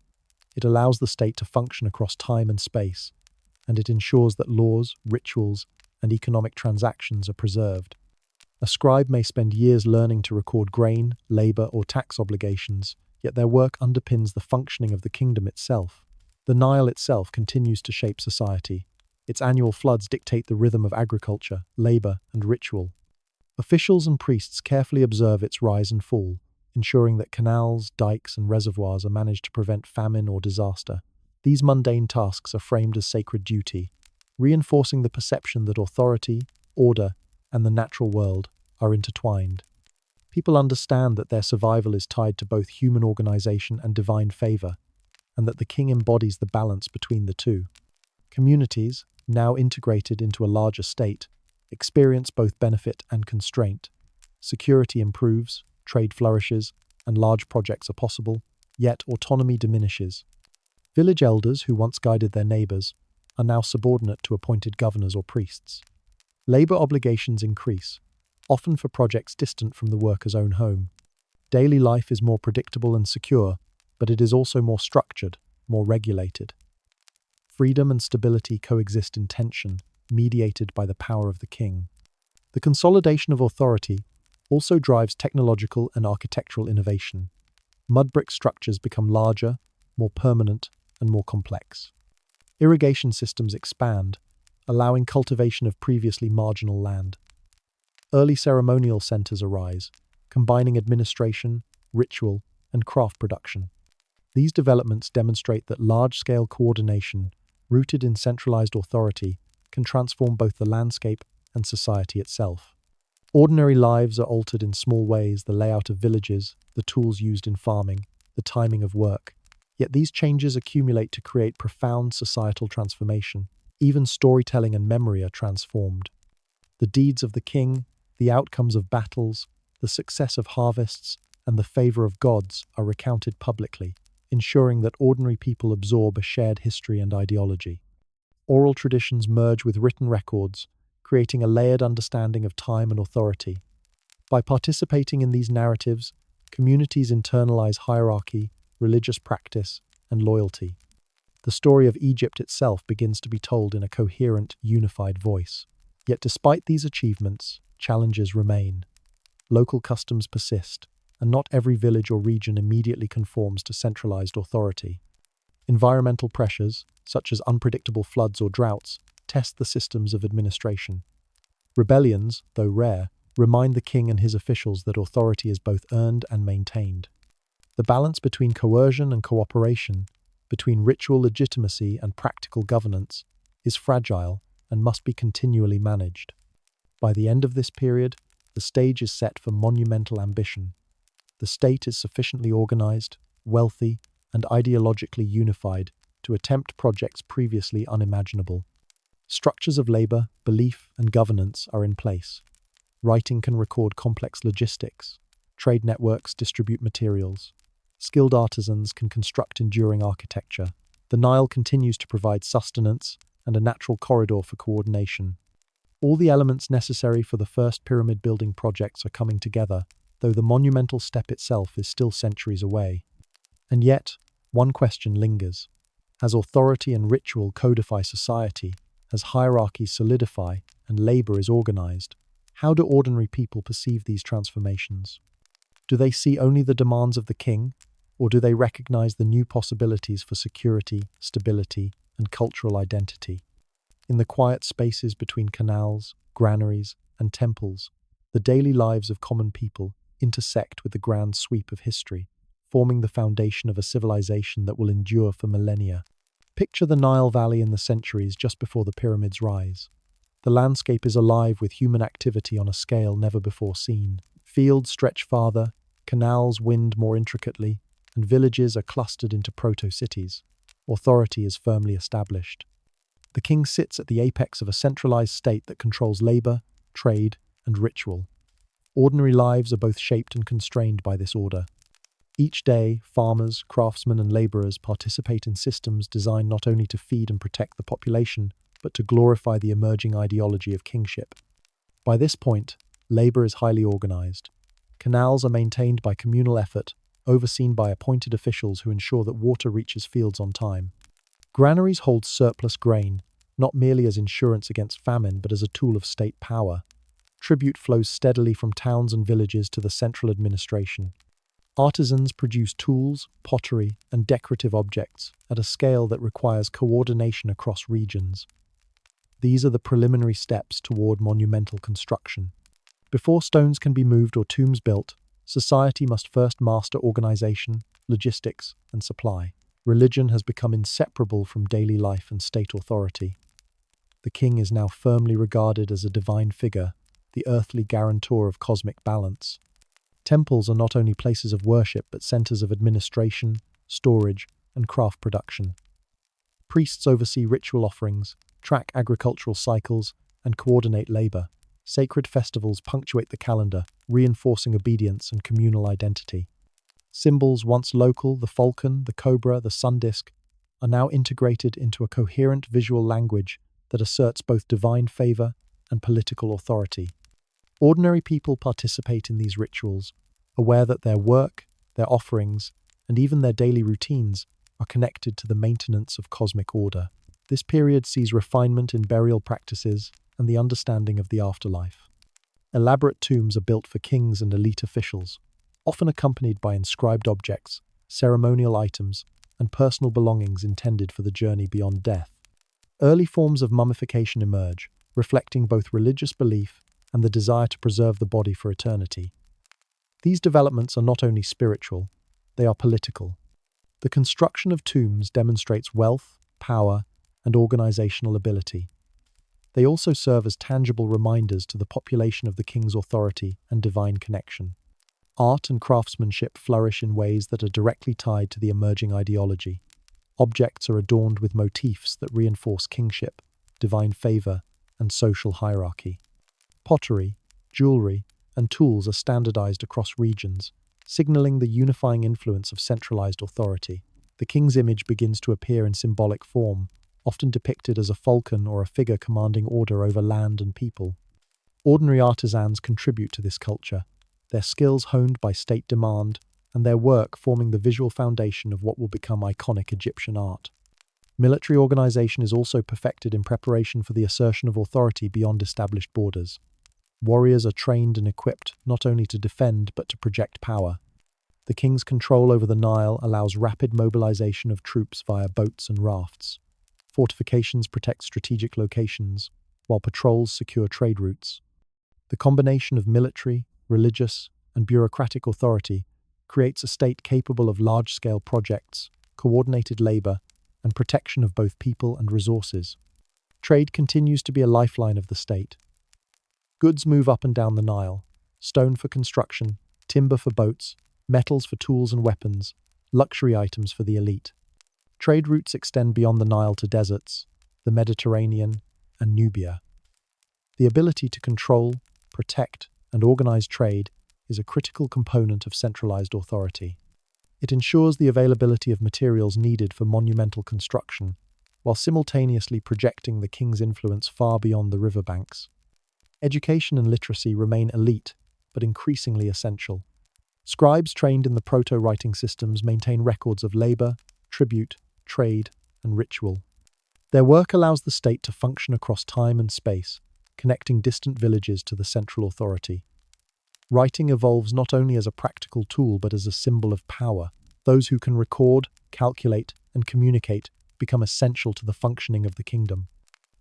It allows the state to function across time and space, and it ensures that laws, rituals, and economic transactions are preserved. A scribe may spend years learning to record grain, labor, or tax obligations, yet their work underpins the functioning of the kingdom itself. The Nile itself continues to shape society. Its annual floods dictate the rhythm of agriculture, labor, and ritual. Officials and priests carefully observe its rise and fall, ensuring that canals, dikes, and reservoirs are managed to prevent famine or disaster. These mundane tasks are framed as sacred duty, reinforcing the perception that authority, order, and the natural world are intertwined. People understand that their survival is tied to both human organization and divine favor, and that the king embodies the balance between the two. Communities, now integrated into a larger state, experience both benefit and constraint. Security improves, trade flourishes, and large projects are possible, yet autonomy diminishes. Village elders who once guided their neighbors are now subordinate to appointed governors or priests. Labor obligations increase, often for projects distant from the worker's own home. Daily life is more predictable and secure, but it is also more structured, more regulated. Freedom and stability coexist in tension, mediated by the power of the king. The consolidation of authority also drives technological and architectural innovation. Mud brick structures become larger, more permanent, and more complex. Irrigation systems expand, allowing cultivation of previously marginal land. Early ceremonial centers arise, combining administration, ritual, and craft production. These developments demonstrate that large-scale coordination, rooted in centralized authority, can transform both the landscape and society itself. Ordinary lives are altered in small ways: the layout of villages, the tools used in farming, the timing of work. Yet these changes accumulate to create profound societal transformation. Even storytelling and memory are transformed. The deeds of the king, the outcomes of battles, the success of harvests, and the favor of gods are recounted publicly, ensuring that ordinary people absorb a shared history and ideology. Oral traditions merge with written records, creating a layered understanding of time and authority. By participating in these narratives, communities internalize hierarchy, religious practice, and loyalty. The story of Egypt itself begins to be told in a coherent, unified voice. Yet despite these achievements, challenges remain. Local customs persist, and not every village or region immediately conforms to centralized authority. Environmental pressures, such as unpredictable floods or droughts, test the systems of administration. Rebellions, though rare, remind the king and his officials that authority is both earned and maintained. The balance between coercion and cooperation, between ritual legitimacy and practical governance, is fragile and must be continually managed. By the end of this period, the stage is set for monumental ambition. The state is sufficiently organized, wealthy, and ideologically unified to attempt projects previously unimaginable. Structures of labor, belief, and governance are in place. Writing can record complex logistics. Trade networks distribute materials. Skilled artisans can construct enduring architecture. The Nile continues to provide sustenance and a natural corridor for coordination. All the elements necessary for the first pyramid-building projects are coming together, though the monumental step itself is still centuries away. And yet, one question lingers. As authority and ritual codify society, as hierarchies solidify and labor is organized, how do ordinary people perceive these transformations? Do they see only the demands of the king, or do they recognize the new possibilities for security, stability, and cultural identity? In the quiet spaces between canals, granaries, and temples, the daily lives of common people intersect with the grand sweep of history, forming the foundation of a civilization that will endure for millennia. Picture the Nile Valley in the centuries just before the pyramids rise. The landscape is alive with human activity on a scale never before seen. Fields stretch farther, canals wind more intricately, and villages are clustered into proto-cities. Authority is firmly established. The king sits at the apex of a centralized state that controls labor, trade, and ritual. Ordinary lives are both shaped and constrained by this order. Each day, farmers, craftsmen, and laborers participate in systems designed not only to feed and protect the population, but to glorify the emerging ideology of kingship. By this point, labor is highly organized. Canals are maintained by communal effort, overseen by appointed officials who ensure that water reaches fields on time. Granaries hold surplus grain, not merely as insurance against famine, but as a tool of state power. Tribute flows steadily from towns and villages to the central administration. Artisans produce tools, pottery, and decorative objects at a scale that requires coordination across regions. These are the preliminary steps toward monumental construction. Before stones can be moved or tombs built, society must first master organization, logistics, and supply. Religion has become inseparable from daily life and state authority. The king is now firmly regarded as a divine figure, the earthly guarantor of cosmic balance. Temples are not only places of worship, but centers of administration, storage, and craft production. Priests oversee ritual offerings, track agricultural cycles, and coordinate labor. Sacred festivals punctuate the calendar, reinforcing obedience and communal identity. Symbols once local, the falcon, the cobra, the sun disk, are now integrated into a coherent visual language that asserts both divine favor and political authority. Ordinary people participate in these rituals, aware that their work, their offerings, and even their daily routines are connected to the maintenance of cosmic order. This period sees refinement in burial practices and the understanding of the afterlife. Elaborate tombs are built for kings and elite officials, often accompanied by inscribed objects, ceremonial items, and personal belongings intended for the journey beyond death. Early forms of mummification emerge, reflecting both religious belief and the desire to preserve the body for eternity. These developments are not only spiritual, they are political. The construction of tombs demonstrates wealth, power, and organizational ability. They also serve as tangible reminders to the population of the king's authority and divine connection. Art and craftsmanship flourish in ways that are directly tied to the emerging ideology. Objects are adorned with motifs that reinforce kingship, divine favor, and social hierarchy. Pottery, jewelry, and tools are standardized across regions, signaling the unifying influence of centralized authority. The king's image begins to appear in symbolic form, often depicted as a falcon or a figure commanding order over land and people. Ordinary artisans contribute to this culture, their skills honed by state demand, and their work forming the visual foundation of what will become iconic Egyptian art. Military organization is also perfected in preparation for the assertion of authority beyond established borders. Warriors are trained and equipped not only to defend but to project power. The king's control over the Nile allows rapid mobilization of troops via boats and rafts. Fortifications protect strategic locations, while patrols secure trade routes. The combination of military, religious, and bureaucratic authority creates a state capable of large-scale projects, coordinated labor, and protection of both people and resources. Trade continues to be a lifeline of the state. Goods move up and down the Nile: stone for construction, timber for boats, metals for tools and weapons, luxury items for the elite. Trade routes extend beyond the Nile to deserts, the Mediterranean, and Nubia. The ability to control, protect, and organize trade is a critical component of centralized authority. It ensures the availability of materials needed for monumental construction, while simultaneously projecting the king's influence far beyond the riverbanks. Education and literacy remain elite, but increasingly essential. Scribes trained in the proto-writing systems maintain records of labor, tribute, trade, and ritual. Their work allows the state to function across time and space, connecting distant villages to the central authority. Writing evolves not only as a practical tool but as a symbol of power. Those who can record, calculate, and communicate become essential to the functioning of the kingdom.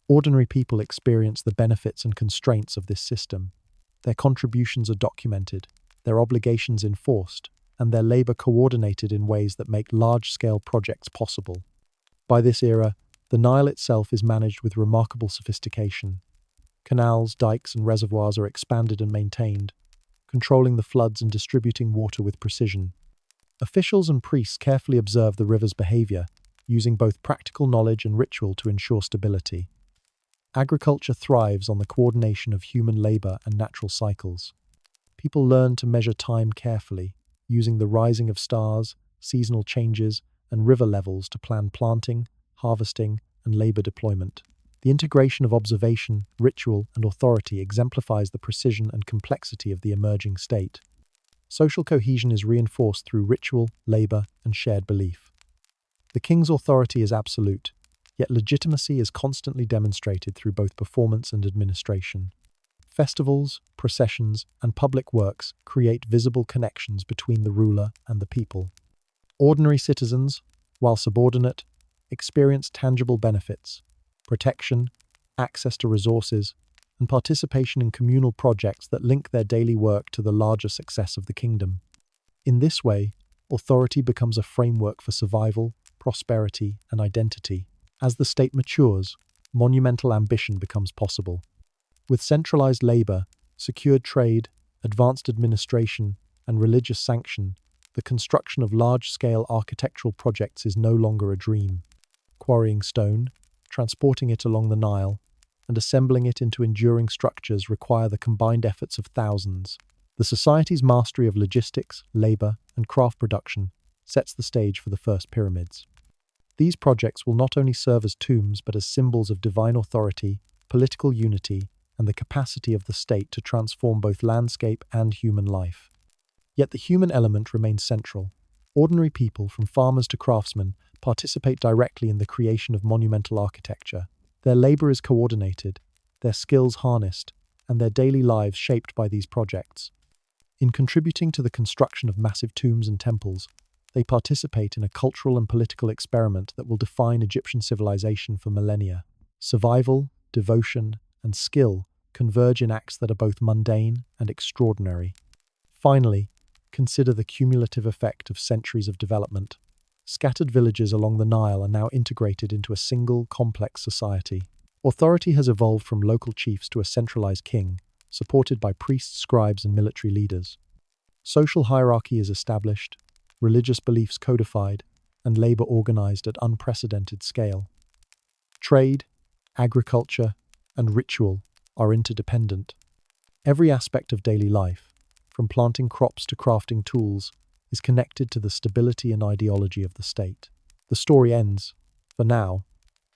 Ordinary people experience the benefits and constraints of this system. Their contributions are documented, their obligations enforced, and their labor coordinated in ways that make large-scale projects possible. By this era, the Nile itself is managed with remarkable sophistication. Canals, dikes, and reservoirs are expanded and maintained, controlling the floods and distributing water with precision. Officials and priests carefully observe the river's behavior, using both practical knowledge and ritual to ensure stability. Agriculture thrives on the coordination of human labor and natural cycles. People learn to measure time carefully, using the rising of stars, seasonal changes, and river levels to plan planting, harvesting, and labor deployment. The integration of observation, ritual, and authority exemplifies the precision and complexity of the emerging state. Social cohesion is reinforced through ritual, labor, and shared belief. The king's authority is absolute, yet legitimacy is constantly demonstrated through both performance and administration. Festivals, processions, and public works create visible connections between the ruler and the people. Ordinary citizens, while subordinate, experience tangible benefits: protection, access to resources, and participation in communal projects that link their daily work to the larger success of the kingdom. In this way, authority becomes a framework for survival, prosperity, and identity. As the state matures, monumental ambition becomes possible. With centralized labor, secured trade, advanced administration, and religious sanction, the construction of large-scale architectural projects is no longer a dream. Quarrying stone, transporting it along the Nile, and assembling it into enduring structures require the combined efforts of thousands. The society's mastery of logistics, labor, and craft production sets the stage for the first pyramids. These projects will not only serve as tombs but as symbols of divine authority, political unity, and the capacity of the state to transform both landscape and human life. Yet the human element remains central. Ordinary people, from farmers to craftsmen, participate directly in the creation of monumental architecture. Their labor is coordinated, their skills harnessed, and their daily lives shaped by these projects. In contributing to the construction of massive tombs and temples, they participate in a cultural and political experiment that will define Egyptian civilization for millennia. Survival, devotion, and skill converge in acts that are both mundane and extraordinary. Finally, Consider the cumulative effect of centuries of development. Scattered villages along the Nile are now integrated into a single, complex society. Authority has evolved from local chiefs to a centralized king, supported by priests, scribes, and military leaders. Social hierarchy is established, religious beliefs codified, and labor organized at unprecedented scale. Trade, agriculture, and ritual are interdependent. Every aspect of daily life, from planting crops to crafting tools, is connected to the stability and ideology of the state. The story ends, for now,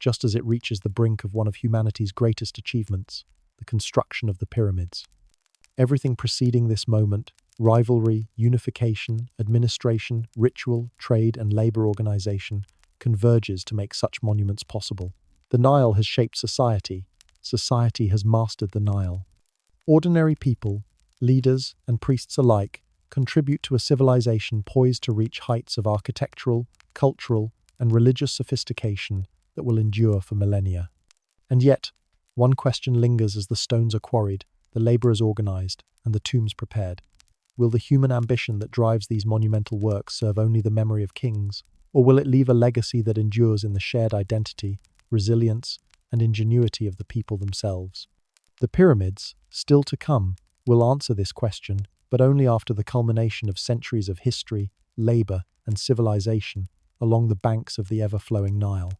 just as it reaches the brink of one of humanity's greatest achievements, the construction of the pyramids. Everything preceding this moment, rivalry, unification, administration, ritual, trade, and labor organization, converges to make such monuments possible. The Nile has shaped society. Society has mastered the Nile. Ordinary people, leaders, and priests alike contribute to a civilization poised to reach heights of architectural, cultural, and religious sophistication that will endure for millennia. And yet, one question lingers as the stones are quarried, the laborers organized, and the tombs prepared. Will the human ambition that drives these monumental works serve only the memory of kings, or will it leave a legacy that endures in the shared identity, resilience, and ingenuity of the people themselves? The pyramids, still to come, will answer this question, but only after the culmination of centuries of history, labor, and civilization along the banks of the ever-flowing Nile.